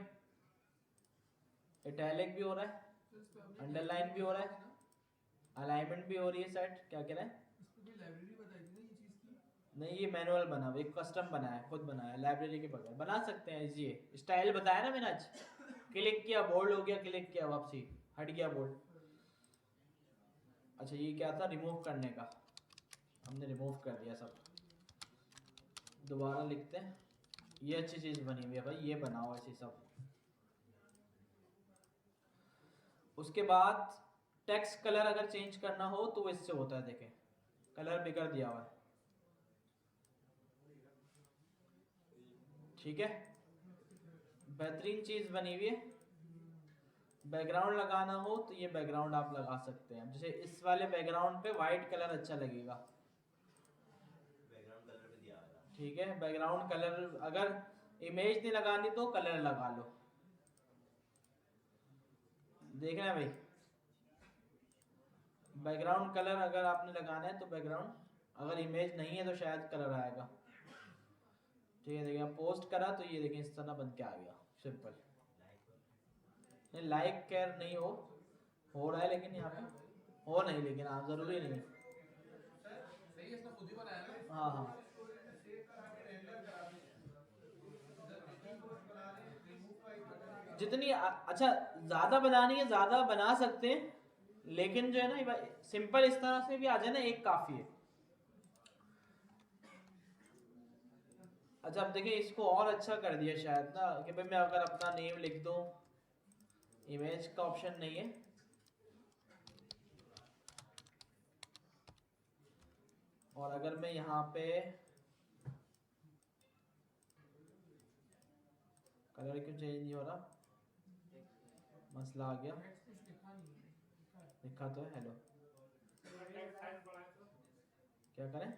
इटैलिक भी हो रहा है, तो इस पे आपने अंडरलाइन भी हो रहा है, अलाइनमेंट भी हो रही है सेट। क्या कह रहे हैं? इस पे कोई लाइब्रेरी बताई थी ना ये चीज़ की? नहीं, ये मैनुअल बना हुआ, एक कस्टम बनाया है, खुद बनाया है, लाइब्रेरी के बगैर बना सकते हैं। इजी है, स्टाइल बताया ना मैंने आज, क्लिक किया बोल्ड हो गया, क्लिक किया वापसी हट गया बोल्ड। अच्छा ये क्या था, रिमूव करने का, हमने रिमूव कर दिया सब। दोबारा लिखते हैं, ये अच्छी चीज बनी हुई है भाई, ये बनाओ ऐसी सब। उसके बाद टेक्स्ट कलर अगर चेंज करना हो तो इससे होता है, देखें कलर बिगड़ दिया हुआ है, ठीक है, बेहतरीन चीज बनी हुई है। बैकग्राउंड लगाना हो तो ये बैकग्राउंड आप लगा सकते हैं, जैसे इस वाले बैकग्राउंड पे वाइट कलर अच्छा लगेगा, बैकग्राउंड कलर भी दिया होगा। ठीक है। बैकग्राउंड कलर अगर इमेज नहीं लगानी तो कलर लगा लो, देखना है भाई। बैकग्राउंड कलर अगर आपने लगाना है तो बैकग्राउंड, अगर इमेज नहीं है तो शायद कलर आएगा, ठीक है। देखिए पोस्ट करा तो ये देखें इस तरह बन के आ गया, सिंपल। नहीं लाइक केयर नहीं हो रहा है, लेकिन यहाँ पे हो नहीं, लेकिन आप जरूरी नहीं। सही है, इसने खुद ही बनाया ना। हाँ हाँ, जितनी अच्छा ज्यादा बनानी है ज्यादा बना सकते हैं, लेकिन जो है ना भाई सिंपल इस तरह से भी आ जाए ना, एक काफी है। अच्छा अब देखिए इसको और अच्छा कर दिया शायद ना, कि भाई मैं अगर अपना नेम लिख दूं, इमेज का ऑप्शन नहीं है, और अगर मैं यहाँ पे कलर क्यों चेंज नहीं हो रहा, मसला आ गया। टेक्स्ट कुछ लिखा नहीं है, लिखा है। लिखा तो है हेलो, क्या करें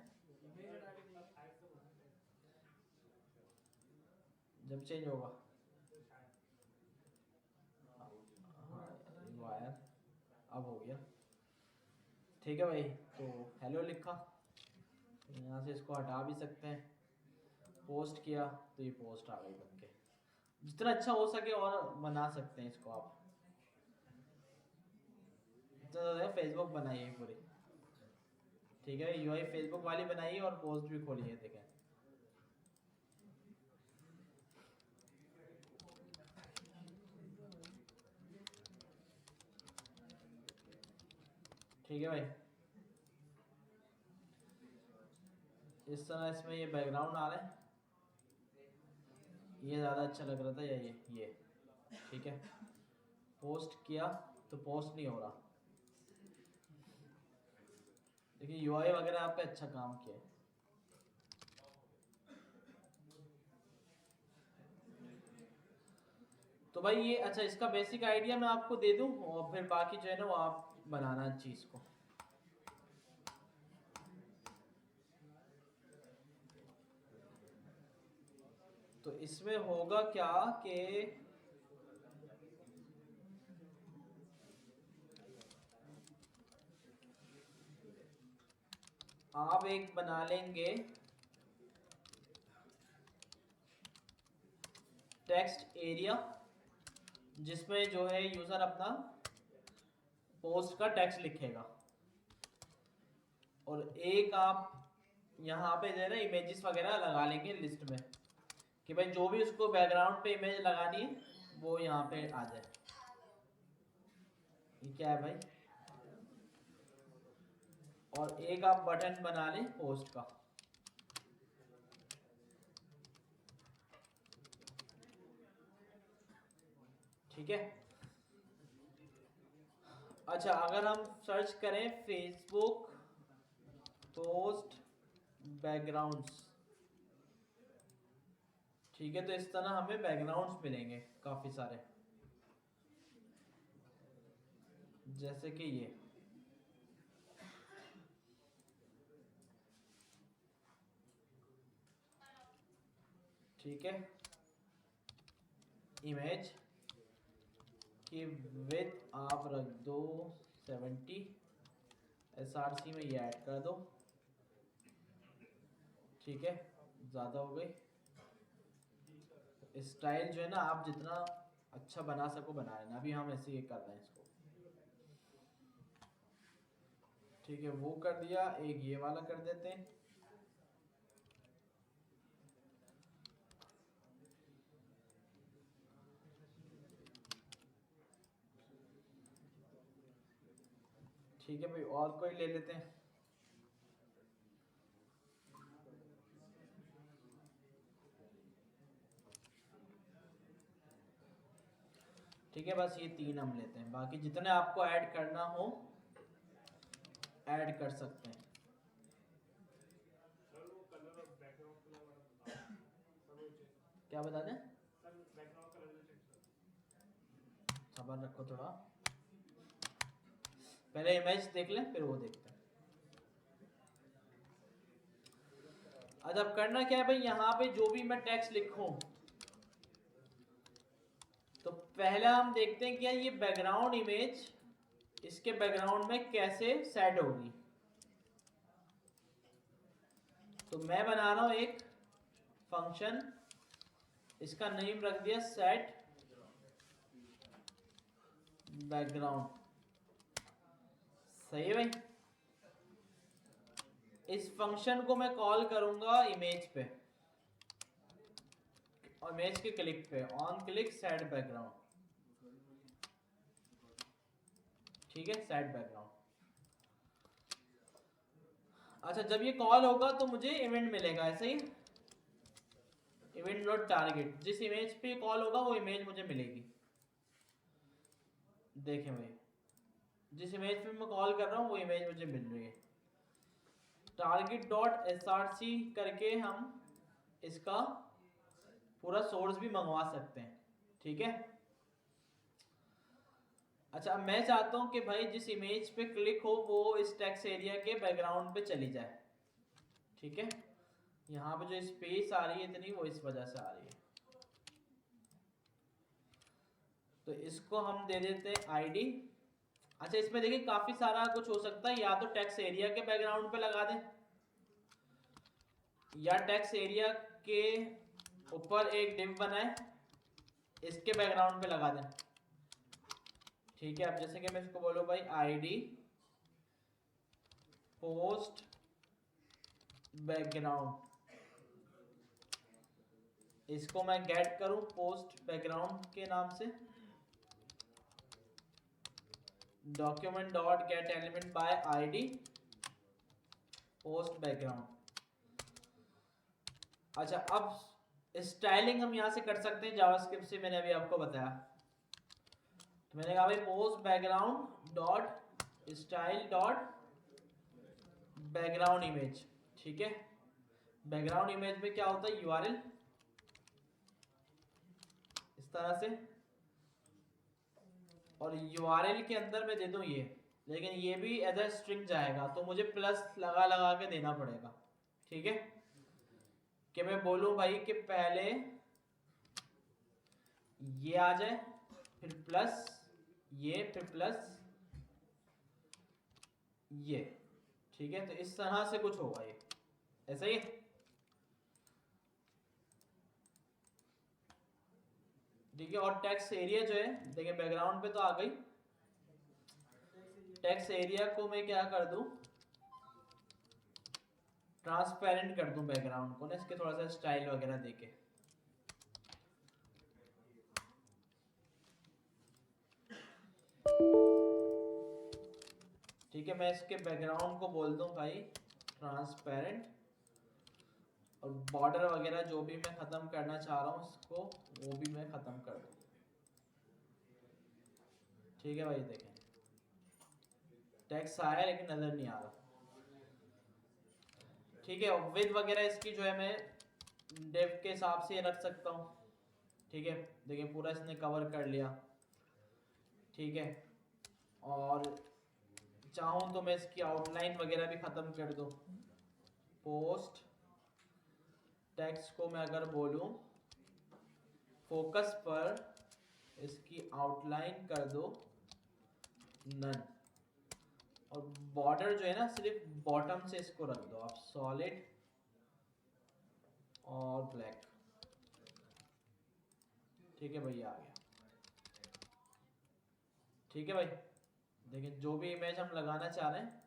जब चेंज होगा, वायर अब हो गया, ठीक है भाई। तो हेलो लिखा, यहाँ से इसको हटा भी सकते हैं, पोस्ट किया तो ये पोस्ट आ गई बनके। जितना अच्छा हो सके और बना सकते हैं इसको आप, तो फेसबुक बनाइए पूरी, ठीक है, यूआई फेसबुक वाली बनाइए और पोस्ट भी खोलिए, देखें ठीक है भाई। इस तरह इसमें ये बैकग्राउंड आ रहा है, ये ज़्यादा अच्छा लग रहा था, या ये ठीक है। पोस्ट किया तो पोस्ट नहीं हो रहा, देखिए यूआई वगैरह आप पे अच्छा काम किया है। तो भाई ये अच्छा, इसका बेसिक आइडिया मैं आपको दे दूं, और फिर बाकी जो है ना वो आप बनाना चीज़ को। तो इसमें होगा क्या कि आप एक बना लेंगे टेक्स्ट एरिया, जिसमें जो है यूजर अपना पोस्ट का टेक्स्ट लिखेगा, और एक आप यहाँ पे जो है ना इमेजेस वगैरह लगा लेंगे लिस्ट में कि भाई जो भी उसको बैकग्राउंड पे इमेज लगानी है वो यहाँ पे आ जाए। ये क्या है भाई, और एक आप बटन बना लें पोस्ट का। ठीक है। अच्छा, अगर हम सर्च करें फेसबुक पोस्ट बैकग्राउंड्स, ठीक है, तो इस तरह हमें बैकग्राउंड्स मिलेंगे काफी सारे, जैसे कि ये। ठीक है, इमेज की विड्थ आप रख दो 70, SRC में ये ऐड कर दो। ठीक है, ज़्यादा हो गई। स्टाइल जो है ना आप जितना अच्छा बना सको बना लेना, अभी हम ऐसे ही कर रहे हैं इसको। ठीक है, वो कर दिया, एक ये वाला कर देते हैं। ठीक है भाई, और कोई ले लेते हैं। ठीक है, बस ये 3 हम लेते हैं, बाकी जितने आपको ऐड करना हो ऐड कर सकते हैं। क्या बता दें? सबर रखो थोड़ा, पहले इमेज देख लें फिर वो देखते हैं। अच्छा, अब करना क्या है भाई, यहाँ पे जो भी मैं टेक्स्ट लिखूं तो पहले हम देखते हैं क्या ये बैकग्राउंड इमेज इसके बैकग्राउंड में कैसे सेट होगी। तो मैं बना रहा हूं एक फंक्शन, इसका नेम रख दिया सेट बैकग्राउंड। सही है भाई। इस फंक्शन को मैं कॉल करूंगा इमेज पे, और इमेज के क्लिक पे ऑन क्लिक सेट बैकग्राउंड। ठीक है, सेट बैकग्राउंड। अच्छा, जब ये कॉल होगा तो मुझे इवेंट मिलेगा, ऐसे ही इवेंट डॉट टारगेट, जिस इमेज पे कॉल होगा वो इमेज मुझे मिलेगी। देखें भाई, जिस इमेज पे मैं कॉल कर रहा हूँ वो इमेज मुझे मिल रही है। टारगेट डॉट SRC करके हम इसका पूरा सोर्स भी मंगवा सकते हैं। ठीक है। अच्छा, अब मैं चाहता हूं कि भाई जिस इमेज पे क्लिक हो वो इस टेक्स्ट एरिया के बैकग्राउंड पे चली जाए। ठीक है, यहाँ पे जो स्पेस आ रही है इतनी, वो इस वजह से आ रही है। तो इसको हम दे देते हैं ID। अच्छा, इसमें देखिए काफी सारा कुछ हो सकता है, या तो टेक्स्ट एरिया के बैकग्राउंड पे लगा दें, या टेक्स्ट एरिया के ऊपर एक डिव बनाए इसके बैकग्राउंड पे लगा दें। ठीक है, अब जैसे कि मैं इसको बोलूं भाई ID पोस्ट बैकग्राउंड, इसको मैं गेट करूं पोस्ट बैकग्राउंड के नाम से, document dot get element bye ID post background. अच्छा, अब स्टाइलिंग हम यहां से कर सकते हैं जावास्क्रिप्ट से, मैंने अभी आपको बताया। तो मैंने कहा भाई post background dot style dot background image. ठीक है, बैकग्राउंड इमेज में क्या होता है URL इस तरह से, और URL के अंदर मैं दे दूं ये, लेकिन ये भी एज अ स्ट्रिंग जाएगा तो मुझे प्लस लगा लगा के देना पड़ेगा। ठीक है, कि मैं बोलूं भाई कि पहले ये आ जाए, फिर प्लस ये, फिर प्लस ये। ठीक है, तो इस तरह से कुछ होगा ये, ऐसा ही। ठीक है, और टेक्स्ट एरिया जो है देखिए बैकग्राउंड पे तो आ गई, टेक्स्ट एरिया को मैं क्या कर दूं, ट्रांसपेरेंट कर दूं बैकग्राउंड को ना, इसके थोड़ा सा स्टाइल वगैरह देके। ठीक है, मैं इसके बैकग्राउंड को बोल दूं भाई ट्रांसपेरेंट, और बॉर्डर वगैरह जो भी मैं खत्म करना चाह रहा हूँ इसको वो भी मैं खत्म कर दूं। ठीक है भाई, देखें टेक्स्ट आया लेकिन नजर नहीं आ रहा। ठीक है, विड्थ वगैरह इसकी जो है मैं डेप्थ के हिसाब से रख सकता हूँ। ठीक है, देखिए पूरा इसने कवर कर लिया। ठीक है, और चाहूँ तो मैं इसकी आउटलाइन वगैरह भी ख़त्म कर दूँ। पोस्ट टेक्स्ट को मैं अगर बोलूँ फोकस पर, इसकी आउटलाइन कर दो नन, और बॉर्डर जो है ना सिर्फ बॉटम से इसको रख दो आप सॉलिड और ब्लैक। ठीक है भैया, आ गया। ठीक है भाई, देखिए जो भी इमेज हम लगाना चाह रहे हैं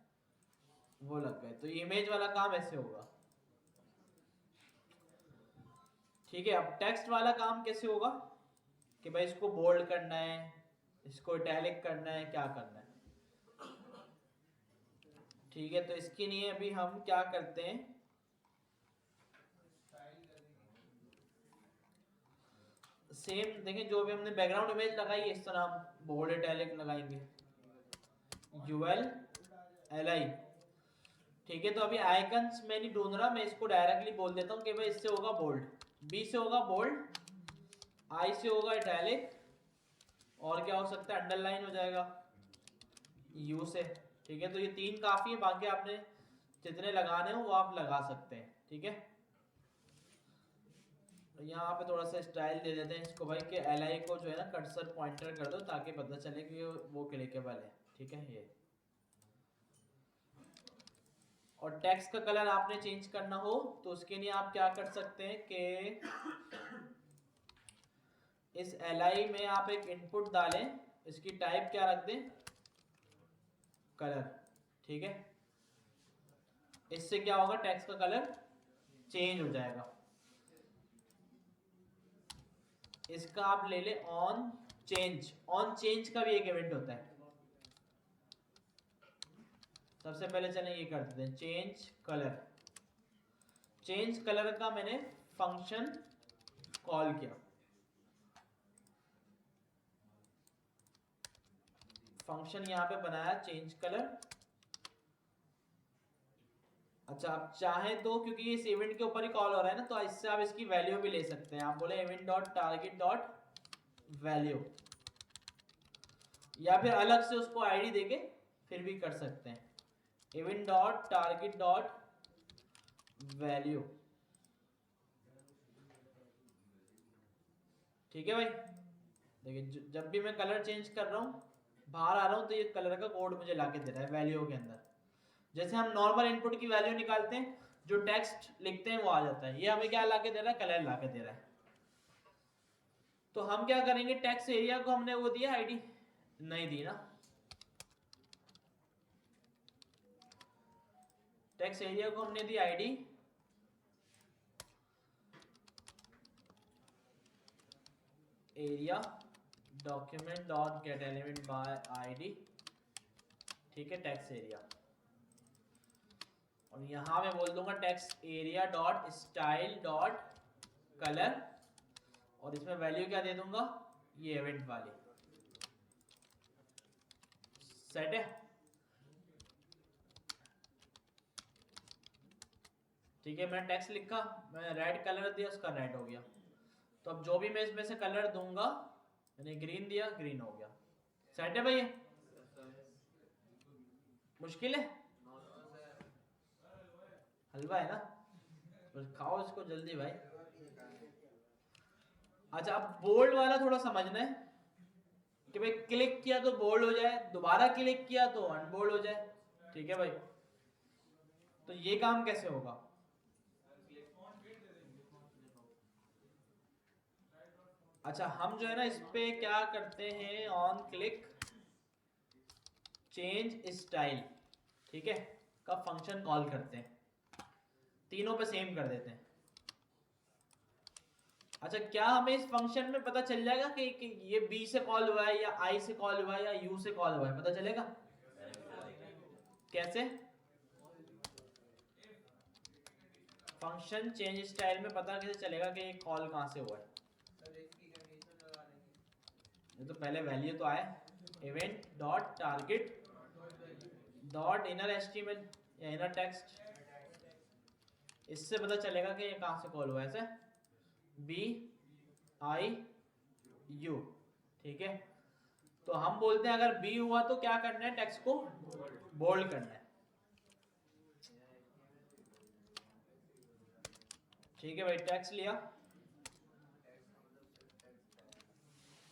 वो लग गए। तो इमेज वाला काम ऐसे होगा। ठीक है, अब टेक्स्ट वाला काम कैसे होगा कि भाई इसको बोल्ड करना है, इसको इटैलिक करना है, क्या करना है। ठीक है, तो इसके लिए अभी हम क्या करते हैं, सेम देखें जो भी हमने बैकग्राउंड इमेज लगाई है इस तरह हम बोल्ड इटैलिक लगाएंगे ULLI। ठीक है, तो अभी आइकन्स में नहीं ढूंढ रहा, मैं इसको डायरेक्टली बोल देता हूँ कि भाई इससे होगा बोल्ड, B से होगा बोल्ड, I से होगा इटैलिक, और क्या हो सकता है अंडरलाइन हो जाएगा U से। ठीक है, तो ये 3 काफी है, बाकी आपने जितने लगाने हो वो आप लगा सकते हैं। ठीक है, तो यहाँ पे थोड़ा सा स्टाइल दे देते हैं इसको भाई कि LI को जो है ना कर्सर पॉइंटर कर दो ताकि पता चले कि वो क्लिकेबल है। ठीक है, ये और टेक्स्ट का कलर आपने चेंज करना हो तो उसके लिए आप क्या कर सकते हैं कि इस LI में आप एक इनपुट डालें, इसकी टाइप क्या रख दें, कलर। ठीक है, इससे क्या होगा टेक्स्ट का कलर चेंज हो जाएगा। इसका आप ले ले ऑन चेंज, ऑन चेंज का भी एक इवेंट होता है। सबसे पहले चलें ये कर देते हैं चेंज कलर। चेंज कलर का मैंने फंक्शन कॉल किया, फंक्शन यहां पे बनाया चेंज कलर। अच्छा, आप चाहें तो क्योंकि ये इस इवेंट के ऊपर ही कॉल हो रहा है ना, तो इससे आप इसकी वैल्यू भी ले सकते हैं। आप बोले event dot target dot value, या फिर अलग से उसको आईडी देके फिर भी कर सकते हैं event dot target dot value. ठीक है भाई, देखिए जब भी मैं कलर चेंज कर रहा हूँ बाहर आ रहा हूँ तो ये कलर का कोड मुझे लाके दे रहा है वैल्यू के अंदर। जैसे हम नॉर्मल इनपुट की वैल्यू निकालते हैं, जो टेक्स्ट लिखते हैं वो आ जाता है, ये हमें क्या लाके दे रहा है, कलर लाके दे रहा है। तो हम क्या करेंगे, टेक्स्ट एरिया को हमने वो दिया आईडी नहीं दी ना, टेक्स्ट एरिया को हमने दी ID, area document dot get element by ID. ठीक है, टेक्स्ट एरिया, और यहां मैं बोल दूंगा text area dot style dot colour, और इसमें वैल्यू क्या दे दूंगा, ये इवेंट वाली। सेट है। ठीक है, मैंने टेक्स्ट लिखा, मैंने रेड कलर दिया, उसका रेड हो गया। तो अब जो भी मैं इसमें से कलर दूंगा, मैंने ग्रीन दिया, ग्रीन हो गया। सेट है भैया, मुश्किल है, हलवा है ना, बस खाओ इसको जल्दी भाई। अच्छा, अब बोल्ड वाला थोड़ा समझना है कि भाई क्लिक किया तो बोल्ड हो जाए, दोबारा क्लिक किया तो अनबोल्ड हो जाए। ठीक है भाई, तो ये काम कैसे होगा, अच्छा हम जो है ना इस पे क्या करते हैं, ऑन क्लिक चेंज स्टाइल, ठीक है, का फंक्शन कॉल करते हैं। तीनों पे सेम कर देते हैं। अच्छा, क्या हमें इस फंक्शन में पता चल जाएगा कि ये बी से कॉल हुआ है या आई से कॉल हुआ है या यू से कॉल हुआ है, पता चलेगा कैसे? फंक्शन चेंज स्टाइल में पता कैसे चलेगा कि ये कॉल कहां से हुआ है? ये तो पहले वैल्यू तो आए, event dot target dot inner HTML या इनर टेक्स्ट, इससे पता चलेगा कि ये कहां से कॉल हुआ है। ऐसे बी आई यू, ठीक है। तो हम बोलते हैं अगर बी हुआ तो क्या करना है, टेक्स्ट को बोल्ड करना है, ठीक है भाई। टेक्स्ट लिया,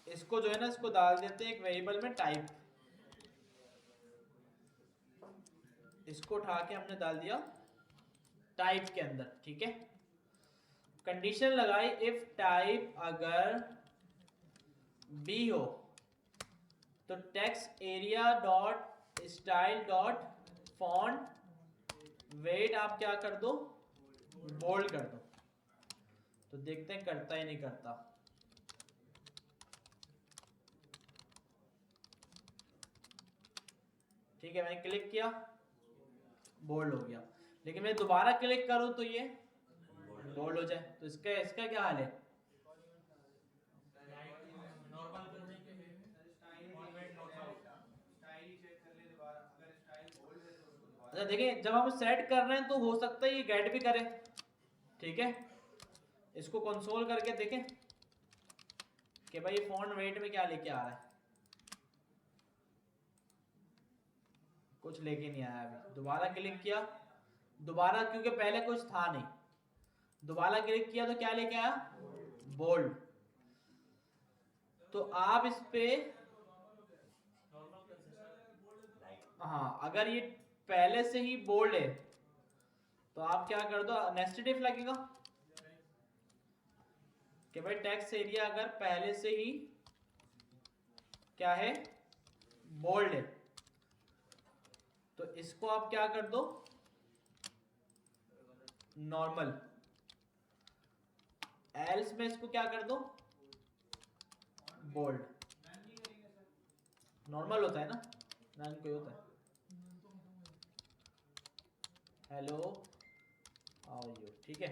इसको जो है ना इसको डाल देते हैं एक वेरिएबल में टाइप, इसको उठा के हमने डाल दिया टाइप के अंदर, ठीक है। कंडीशन लगाई इफ टाइप अगर बी हो तो text area dot style dot font weight आप क्या कर दो, बोल्ड कर दो। तो देखते हैं करता ही नहीं करता। ठीक है, मैंने क्लिक किया, बोल्ड हो गया, लेकिन मैं दोबारा क्लिक करूं तो ये बोल्ड हो जाए। तो इसका इसका क्या हाल है? अच्छा देखिए, जब हम सेट कर रहे हैं तो हो सकता है ये गेट भी करे, ठीक है। इसको कंसोल करके देखें कि भाई फॉन्ट वेट में क्या लेके आ रहा है, कुछ लेके नहीं आया अभी। दोबारा क्लिक किया, दोबारा क्योंकि पहले कुछ था नहीं, दोबारा क्लिक किया तो क्या लेके आया, बोल्ड। तो आप इस पे हाँ, अगर ये पहले से ही बोल्ड है तो आप क्या कर दो, नेस्टेड इफ लगेगा कि भाई टेक्स्ट एरिया अगर पहले से ही क्या है, बोल्ड है, तो इसको आप क्या कर दो, नॉर्मल। एल्स में इसको क्या कर दो, बोल्ड। नॉर्मल होता है ना, नॉन कोई होता है। हेलो हाउ आर यू, ठीक है।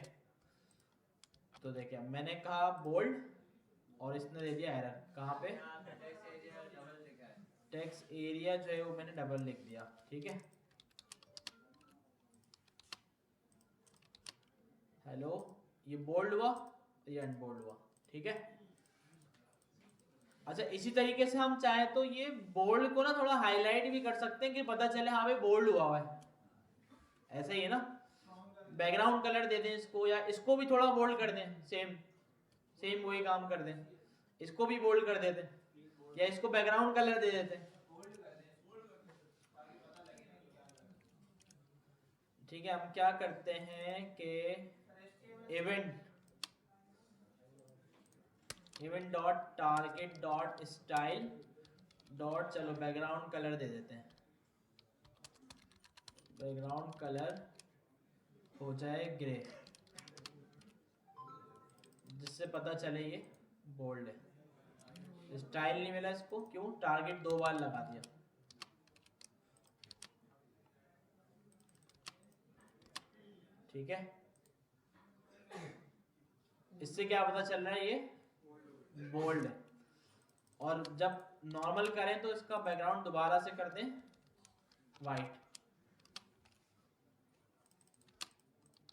तो देखिए मैंने कहा बोल्ड और इसने दे दिया एरर, कहाँ पे, टेक्स्ट एरिया जो है वो मैंने डबल लिख दिया, ठीक है। हेलो, ये बोल्ड हुआ, ये अनबोल्ड हुआ, ठीक है। अच्छा, इसी तरीके से हम चाहे तो ये बोल्ड को ना थोड़ा हाईलाइट भी कर सकते हैं कि पता चले हाँ भाई बोल्ड हुआ है, ऐसा ही है ना। बैकग्राउंड कलर दे दें इसको, या इसको भी थोड़ा बोल्ड कर दें, सेम सेम वही काम कर दें, इसको भी बोल्ड कर देते हैं, या इसको बैकग्राउंड कलर दे देते हैं, ठीक है। हम क्या करते हैं कि event dot target dot style dot, चलो बैकग्राउंड कलर दे देते हैं, बैकग्राउंड कलर हो जाए ग्रे, जिससे पता चले ये बोल्ड है। स्टाइल नहीं मिला इसको, क्यों, टारगेट 2 बार लगा दिया, ठीक है। इससे क्या पता चल रहा है, ये बोल्ड है। और जब नॉर्मल करें तो इसका बैकग्राउंड दोबारा से कर दें वाइट,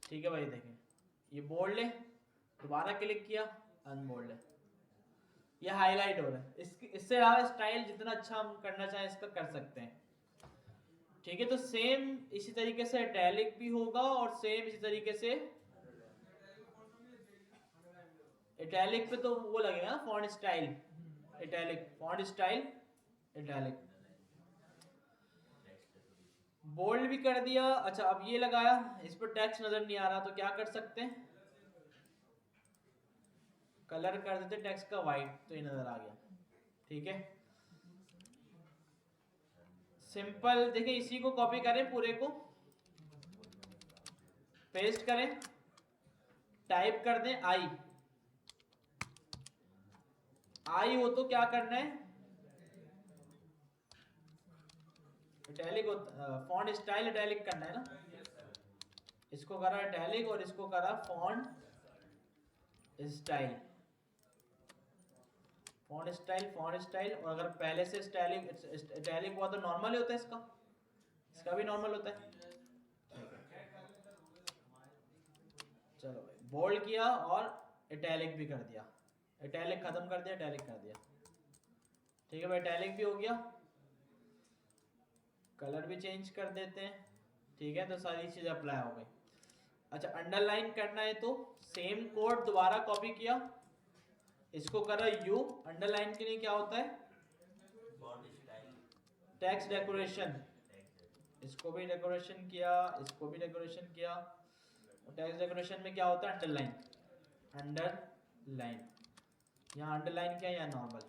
ठीक है भाई। देखें ये बोल्ड है, दोबारा क्लिक किया अनबोल्ड है, ये हाईलाइट हो रहा है। इससे ज्यादा स्टाइल जितना अच्छा हम करना चाहें इसका कर सकते हैं, ठीक है। तो सेम इसी तरीके से इटैलिक भी होगा और सेम इसी तरीके से इटैलिक पे तो वो लगेगा ना font style, italic font style italic, bold भी कर दिया। अच्छा, अब ये लगाया, इस पर टेक्स्ट नजर नहीं आ रहा तो क्या कर सकते हैं, कलर कर देते टेक्स्ट का वाइट, तो ये नजर आ गया, ठीक है। सिंपल, देखिए इसी को कॉपी करें पूरे को, पेस्ट करें, टाइप कर दें आई। आई हो तो क्या करना है, इटैलिक, फॉन्ट स्टाइल इटैलिक करना है ना। इसको करा इटैलिक और इसको करा फॉन्ट स्टाइल, फॉन्ट स्टाइल। और अगर पहले से इटैलिक हुआ तो नॉर्मल ही होता है, इसका भी नॉर्मल होता है। चलो भाई, बोल्ड किया और इटैलिक भी कर दिया, इटैलिक खत्म कर दिया, इटैलिक कर दिया। ठीक है भाई, इटैलिक भी हो गया। कलर भी चेंज कर देते हैं। ठीक है, तो सारी चीजें अप्लाई हो गई। अच्छा, अंडरलाइन करना है तो सेम कोड दोबारा कॉपी किया, इसको करा यू। अंडरलाइन के लिए क्या होता है, फॉन्ट स्टाइल, टेक्स्ट डेकोरेशन। इसको भी डेकोरेशन किया, इसको भी डेकोरेशन किया। टेक्स्ट डेकोरेशन में क्या होता है, अंडरलाइन। अंडरलाइन, यहाँ अंडरलाइन क्या, यहाँ नॉर्मल।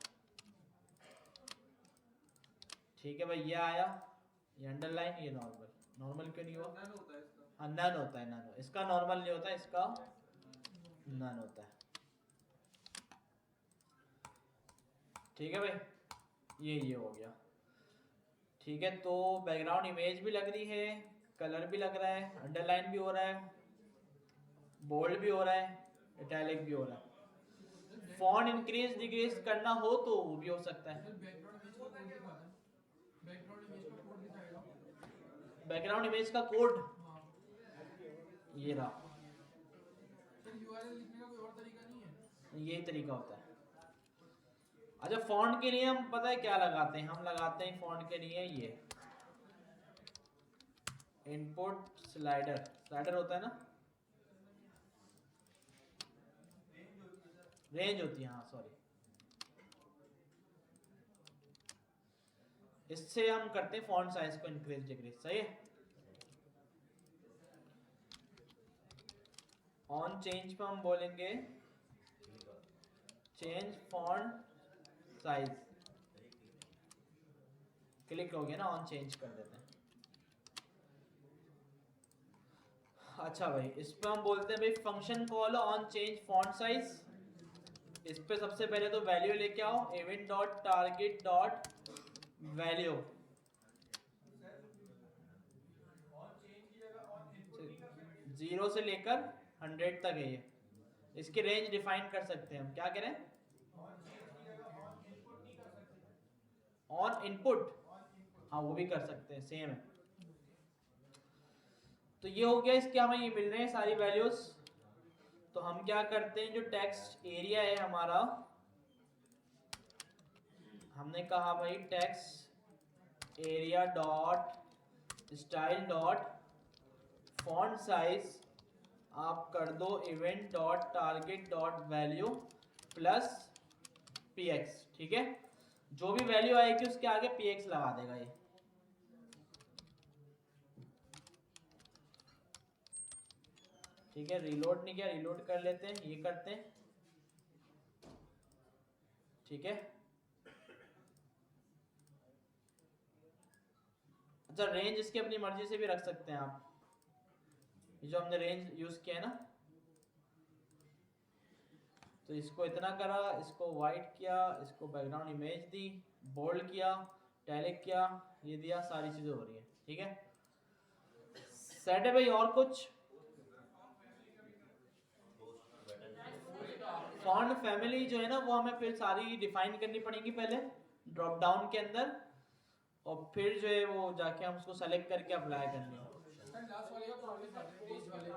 ठीक है भाई, ये आया, ये अंडरलाइन, ये नॉर्मल। नॉर्मल क्यों नहीं हुआ, नन होता है इसका। हाँ नन होता है, नन। इसका नॉर्मल नहीं होता, इसका नन होता है। ठीक है भाई, ये हो गया। ठीक है, तो बैकग्राउंड इमेज भी लग रही है, कलर भी लग रहा है, अंडरलाइन भी हो रहा है, बोल्ड भी हो रहा है, इटैलिक भी हो रहा है। फॉन्ट इंक्रीज डिक्रीज करना हो तो वो भी हो सकता है। बैकग्राउंड इमेज का कोड दिखा दें, बैकग्राउंड इमेज का कोड दिखाएगा। बैकग्राउंड इमेज का कोड, हाँ। ये रहा, फिर यूआरएल लिखने का कोई और तरीका नहीं है। यही तरीका होता है। अच्छा, फॉन्ट के लिए हम पता है क्या लगाते हैं, हम लगाते हैं फॉन्ट के लिए ये इनपुट स्लाइडर। स्लाइडर होता है ना, रेंज होती है, हाँ सॉरी। इससे हम करते हैं फॉन्ट साइज को इंक्रीज डिक्रीज, सही है। ऑन चेंज पे हम बोलेंगे चेंज फॉन्ट साइज, क्लिक हो गया ना, ऑन चेंज कर देते हैं। अच्छा भाई, इस पे हम बोलते हैं भाई function call on change font size. इस पे सबसे पहले तो वैल्यू लेके आओ, event dot target dot value. 0 से लेकर 100 तक है ये। इसकी रेंज डिफाइन कर सकते हैं हम, क्या करें, ऑन इनपुट, हाँ वो भी कर सकते हैं, सेम है। तो ये हो गया, इसके हमें ये मिल रहे हैं सारी वैल्यूज। तो हम क्या करते हैं, जो टेक्स्ट एरिया है हमारा, हमने कहा भाई text area dot style dot font size आप कर दो event dot target dot value plus px। ठीक है, जो भी वैल्यू आएगी उसके आगे px लगा देगा ये। ठीक है, रीलोड नहीं किया, रीलोड कर लेते हैं, ये करते हैं। ठीक है, अच्छा रेंज इसकी अपनी मर्जी से भी रख सकते हैं आप। ये जो हमने रेंज यूज किया है ना, तो इसको इतना करा, इसको वाइट किया, इसको बैकग्राउंड इमेज दी, बोल्ड किया, टैलिक किया, ये दिया, सारी चीजें हो रही है। ठीक है, सेट है भाई। और कुछ, फॉन्ट फैमिली जो है ना वो हमें फिर सारी डिफाइन करनी पड़ेगी पहले ड्रॉप डाउन के अंदर, और फिर जो है वो जाके हम उसको सेलेक्ट करके अप्लाई करनी है। लास्ट वाले का प्रॉब्लम था, पेज वाले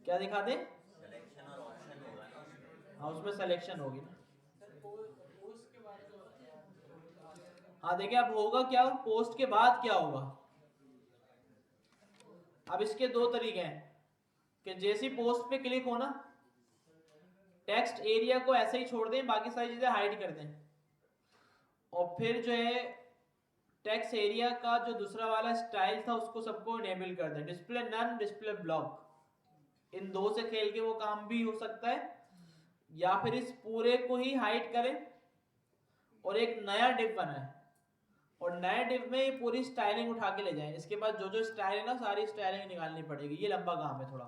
क्या दिखा दे, सिलेक्शन और ऑप्शन होगा ना उसमें। हाँ उसमें सिलेक्शन होगी ना। हाँ देखिए, अब होगा क्या, पोस्ट के बाद क्या होगा। अब इसके दो तरीके हैं कि जैसे पोस्ट पे क्लिक हो ना, टेक्स्ट एरिया को ऐसे ही छोड़ दें, बाकी सारी चीजें हाइड कर दें, और फिर जो है टेक्स्ट एरिया का जो दूसरा वाला स्टाइल था उसको सबको इनेबल कर दें, डिस्प्ले नन, डिस्प्ले ब्लॉक। इन दो से खेल के वो काम भी हो सकता है, या फिर इस पूरे को ही हाइड करें और एक नया डिव बनाएं और नए डिव में ये पूरी स्टाइलिंग उठा के ले जाएं। इसके बाद जो जो स्टाइल है ना सारी स्टाइलिंग निकालनी पड़ेगी। ये लंबा काम है थोड़ा।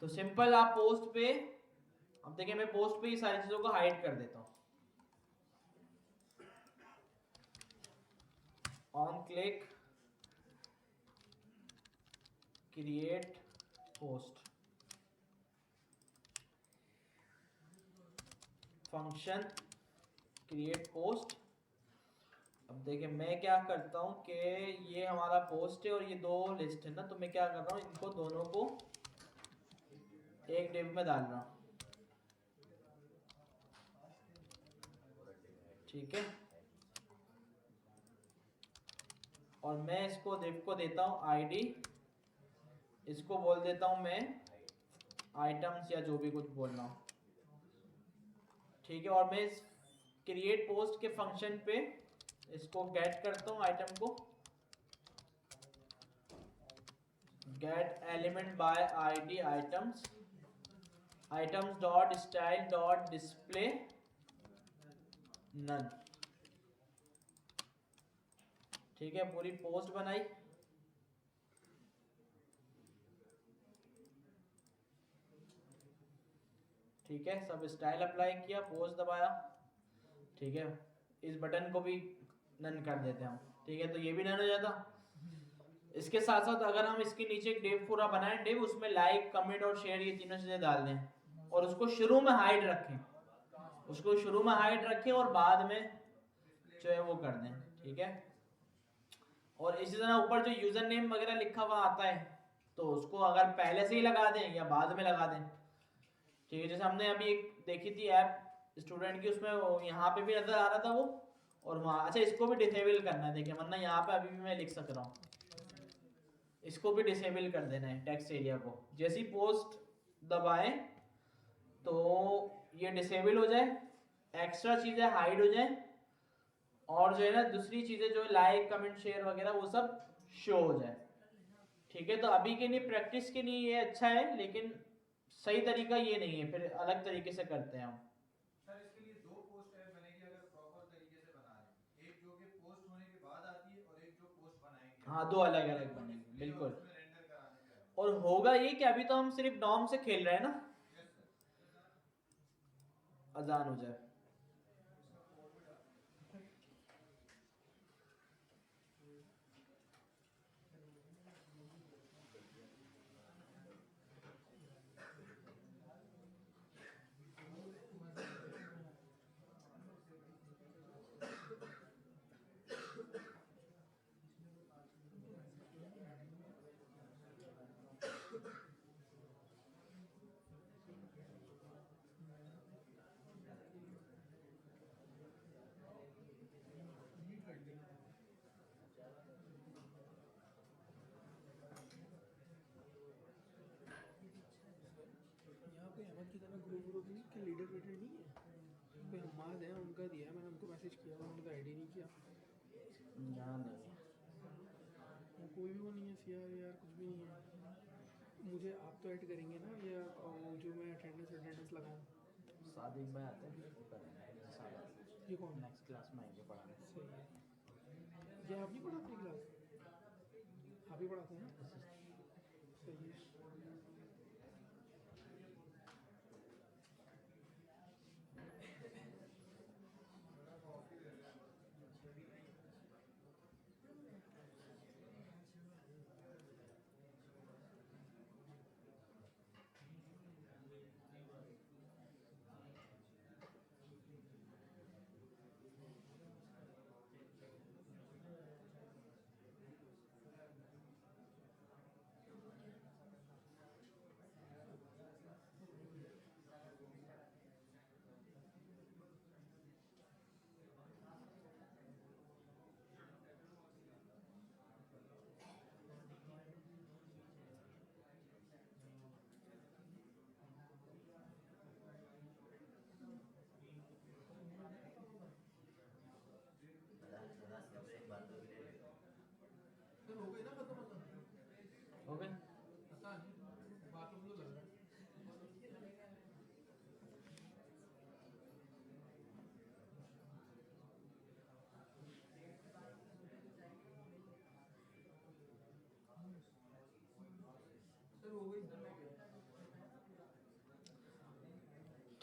तो सिंपल आप पोस्ट पे, अब देखिए मैं पोस्ट पे ये सारी चीजों को हाइड कर देता हूँ। On click create post, function create post. अब देखिए मैं क्या करता हूँ कि ये हमारा पोस्ट है और ये दो लिस्ट है ना, तो मैं क्या कर रहा हूँ इनको दोनों को एक डिव में डाल रहा हूँ। ठीक है, और मैं इसको डिव को देता हूँ आईडी, इसको बोल देता हूँ मैं आइटम्स या जो भी कुछ बोलना हो। ठीक है, और मैं इस क्रिएट पोस्ट के फंक्शन पे इसको गेट करता हूँ आइटम को, get element by ID items, items dot style dot display none. ठीक है, पूरी पोस्ट बनाई। ठीक है, सब स्टाइल अप्लाई किया, पोस्ट दबाया। ठीक है, इस बटन को भी नन कर देते हैं हम। ठीक है, तो ये भी नन हो जाता। इसके साथ साथ अगर हम इसके नीचे एक डिव पूरा बनाएं, डिव उसमें लाइक कमेंट और शेयर ये तीनों चीजें डाल दें और उसको शुरू में हाइड रखें, उसको शुरू में हाइड रखें और बाद में जो है वो कर दें। ठीक है, और इसी तरह ऊपर जो यूजर नेम वगैरह लिखा हुआ आता है तो उसको अगर पहले से ही लगा दें या बाद में लगा दें। ठीक है, जैसे हमने अभी एक देखी थी ऐप स्टूडेंट की, उसमें यहाँ पे भी नजर आ रहा था वो और वहाँ। अच्छा, इसको भी डिसेबल करना है देखिए, वरना यहाँ पे अभी भी मैं लिख सक रहा हूँ। इसको भी डिसेबल कर देना है टेक्स्ट एरिया को। जैसी पोस्ट दबाएं तो ये डिसेबल हो जाए, एक्स्ट्रा चीजें हाइड हो जाए और जो है ना दूसरी चीजें जो लाइक कमेंट शेयर वगैरह वो सब शो हो जाए। ठीक है, तो अभी के लिए प्रैक्टिस के लिए ये अच्छा है, लेकिन सही तरीका ये नहीं है, फिर अलग तरीके से करते हैं हम। सर इसके लिए दो पोस्ट है बनेगी अगर प्रॉपर तरीके से बना रहे हैं, एक जो कि पोस्ट होने के बाद आती है और एक जो पोस्ट बनाएंगे। हाँ, दो अलग अलग बनेंगे बिल्कुल। उसमें रेंडर कराने पे है। और होगा ये कि अभी तो हम सिर्फ डॉम से खेल रहे हैं ना, यस सर। अजान हो जाए। यहाँ पे अहमद की तरह ग्रुप ग्रुप नहीं कि लीडर वीडर नहीं है। यहाँ पे हमाद है, उनका दिया है, मैंने उनको मैसेज किया, उन्होंने तो ऐड ही नहीं किया। यहाँ नहीं है। वो कोई भी वो नहीं है, सीआर यार कुछ भी नहीं है। मुझे आप तो ऐड करेंगे ना, या जो मैं अटेंडेंस लगाऊँ? सादिक भाई आते हैं वो करेंगे सारा। ये कौन है? नेक्स्ट क्लास में आएंगे पढ़ाने। सही है। ये आप नहीं पढ़ाते हैं क्लास? आप ही पढ़ाते हैं? सही है।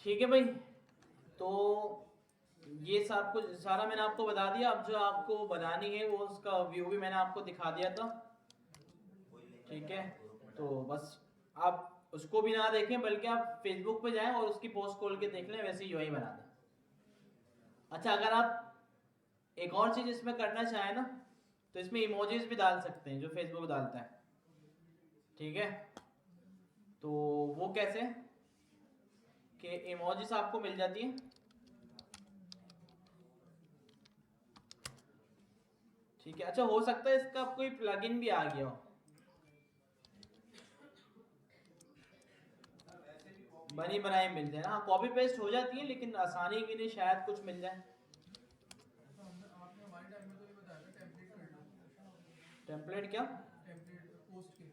ठीक है भाई, तो ये सब कुछ सारा मैंने आपको बता दिया। अब जो आपको बनानी है वो उसका व्यू भी मैंने आपको दिखा दिया था। ठीक है, तो बस आप उसको भी ना देखें, बल्कि आप फेसबुक पे जाएं और उसकी पोस्ट खोल के देख लें, वैसे ही बना दें। अच्छा, अगर आप एक और चीज इसमें करना चाहें ना, तो इसमें इमोजीज भी डाल सकते हैं जो फेसबुक डालता है। ठीक है, तो वो कैसे कि इमोजीज आपको मिल जाती है। ठीक है, अच्छा हो सकता है इसका कोई प्लगइन भी आ गया हो, बनी बनाई मिल जाए। हाँ, कॉपी पेस्ट हो जाती है, लेकिन आसानी के लिए शायद कुछ मिल जाए। तो आपने हमारे टाइम में तो ये बताया था टेम्पलेट कर लो। टेम्पलेट क्या? टेम्पलेट पोस्ट के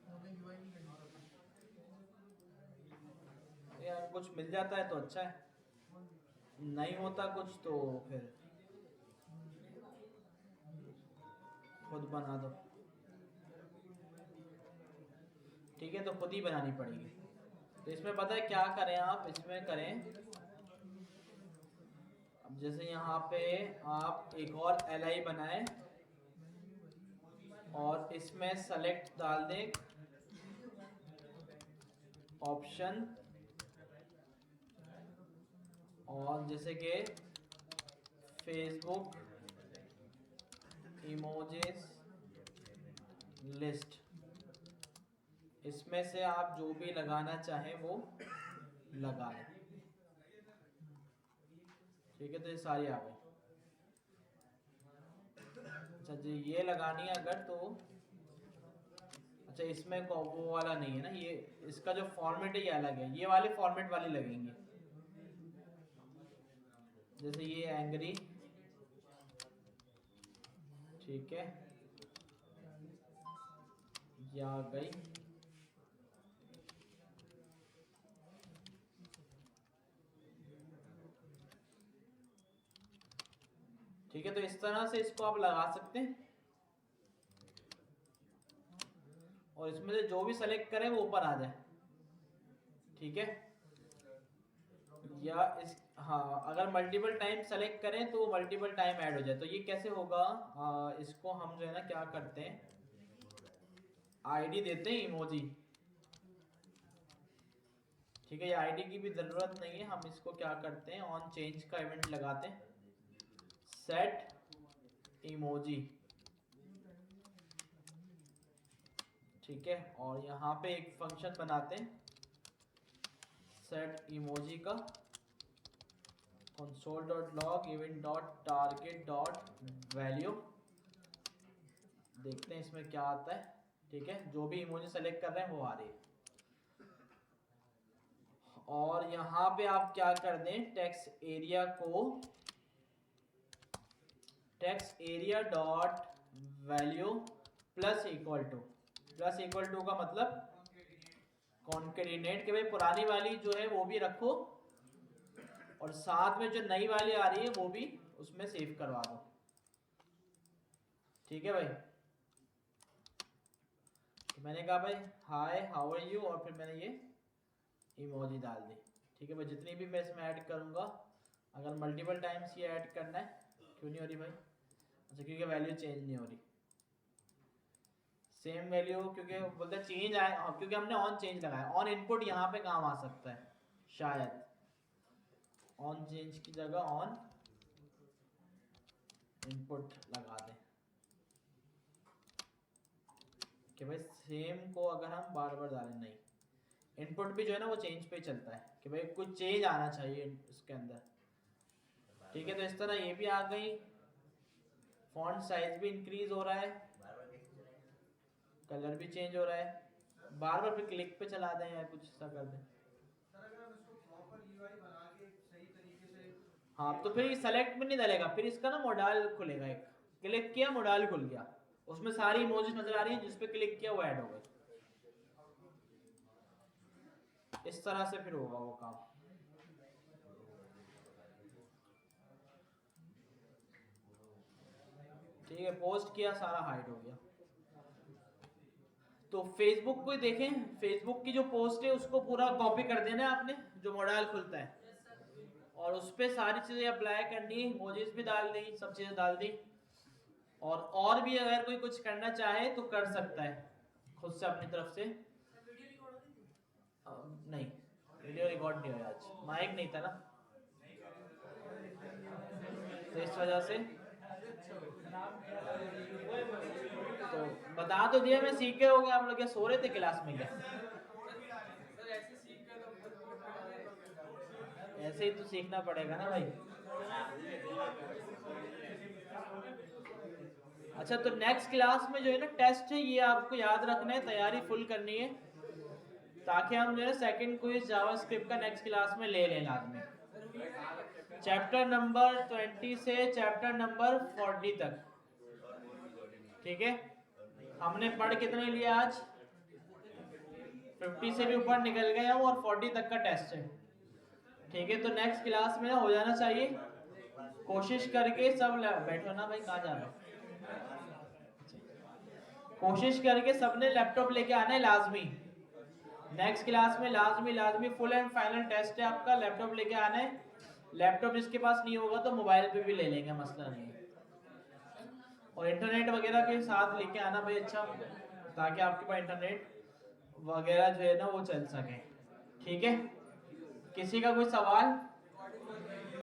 हमें यूआई नहीं करनी पड़ती। यार कुछ मिल जाता है तो अच्छा है, नहीं होता कुछ तो फिर खुद बना दो। ठीक है, तो खुद ही बनानी पड़ेगी। तो इसमें पता है क्या करें आप, इसमें करें अब जैसे यहाँ पे आप एक और LI बनाएं और इसमें सेलेक्ट डाल दें ऑप्शन, और जैसे कि फेसबुक इमोजीज लिस्ट, इसमें से आप जो भी लगाना चाहें वो लगा लें। ठीक है, तो ये सारी आ गई। अच्छा जी, ये लगानी है अगर तो अच्छा, इसमें वो वाला नहीं है ना, ये इसका जो फॉर्मेट है ये अलग है, ये वाले फॉर्मेट वाले लगेंगे। जैसे ये एंग्री, ठीक है, ये आ गई। ठीक है, तो इस तरह से इसको आप लगा सकते हैं, और इसमें से जो भी सेलेक्ट करें वो ऊपर आ जाए। ठीक है, या इस हाँ, अगर मल्टीपल टाइम सेलेक्ट करें तो मल्टीपल टाइम ऐड हो जाए। तो ये कैसे होगा, इसको हम जो है ना क्या करते हैं, आईडी देते हैं इमोजी। ठीक है, ये आईडी की भी जरूरत नहीं है, हम इसको क्या करते हैं, ऑन चेंज का इवेंट लगाते हैं, सेट इमोजी। ठीक है, और यहाँ पे एक फंक्शन बनाते हैं सेट इमोजी का, console.log event.target.value। देखते हैं इसमें क्या आता है। ठीक है, जो भी इमोजी सेलेक्ट कर रहे हैं वो आ रही है। और यहाँ पे आप क्या कर दें, टेक्स्ट एरिया को text area dot value plus equal to का मतलब कॉन्केटिनेट, के भाई पुरानी वाली जो है वो भी रखो और साथ में जो नई वाली आ रही है वो भी उसमें सेव करवा दो। ठीक है भाई, तो मैंने कहा भाई हाय हाउ आर यू, और फिर मैंने ये इमोजी डाल दी। ठीक है भाई, जितनी भी मैं इसमें ऐड करूंगा, अगर मल्टीपल टाइम्स ये ऐड करना है, क्यों नहीं हो रही भाई? अच्छा, क्योंकि वैल्यू चेंज नहीं हो रही, सेम वैल्यू, क्योंकि बोलते चेंज आए, क्योंकि हमने ऑन चेंज लगाया। ऑन इनपुट यहाँ पे काम आ सकता है शायद, ऑन चेंज की जगह ऑन इनपुट लगा दें कि भाई सेम को अगर हम बार बार डालें, नहीं, इनपुट भी जो है ना वो चेंज पे चलता है कि भाई कुछ चेंज आना चाहिए इसके अंदर। ठीक है, तो इस तरह ये भी आ गई, फॉन्ट साइज भी इंक्रीज हो रहा है, कलर भी चेंज हो रहा है, बार बार फिर क्लिक पे चला दें या कुछ ऐसा कर दें। सर अगर हम इसको प्रॉपर यूआई बना के सही तरीके से, हाँ, तो फिर सेलेक्ट में नहीं डालेगा, फिर इसका ना मॉडल खुलेगा, एक क्लिक किया मॉडल खुल गया, उसमें सारी इमोजीज नजर आ रही है, जिस पे क्लिक किया वो ऐड हो गई। इस तरह से फिर होगा वो काम। ठीक है, पोस्ट किया, सारा हाइड हो गया। तो फेसबुक को ही देखें, फेसबुक की जो पोस्ट है उसको पूरा कॉपी कर देना है आपने, जो मॉडल खुलता है, और उस पर सारी चीज़ें अप्लाई करनी, इमोजीज भी डाल दी, सब चीज़ें डाल दी। और भी अगर कोई कुछ करना चाहे तो कर सकता है खुद से अपनी तरफ से। नहीं, वीडियो रिकॉर्ड नहीं हुआ आज, माइक नहीं था ना, तो इस वजह से। तो बता तो दिया मैं, सीख के हो गया। आप लोग क्या सो रहे थे क्लास में क्या? ऐसे ही तो सीखना पड़ेगा ना भाई। अच्छा, तो नेक्स्ट क्लास में जो है ना टेस्ट है, ये आपको याद रखना है, तैयारी फुल करनी है, ताकि हम जो है सेकंड क्विज जावास्क्रिप्ट का नेक्स्ट क्लास में ले लें लाजमी। चैप्टर नंबर 20 से चैप्टर नंबर 40 तक, ठीक है। हमने पढ़ कितने लिया आज? 50 से भी ऊपर निकल गए हम, और 40 तक का टेस्ट है, ठीक है। तो नेक्स्ट क्लास में हो जाना चाहिए, कोशिश करके सब बैठो ना भाई, कहाँ जा रहे हो? कोशिश करके सबने लैपटॉप लेके आना है लाजमी। नेक्स्ट क्लास में लाजमी फुल एंड फाइनल टेस्ट है आपका, लैपटॉप लेके आना है। लैपटॉप जिसके पास नहीं होगा तो मोबाइल पे भी ले लेंगे, मसला नहीं है। और इंटरनेट वगैरह के साथ लेके आना भाई, अच्छा, ताकि आपके पास इंटरनेट वगैरह जो है ना वो चल सके, ठीक है। किसी का कोई सवाल?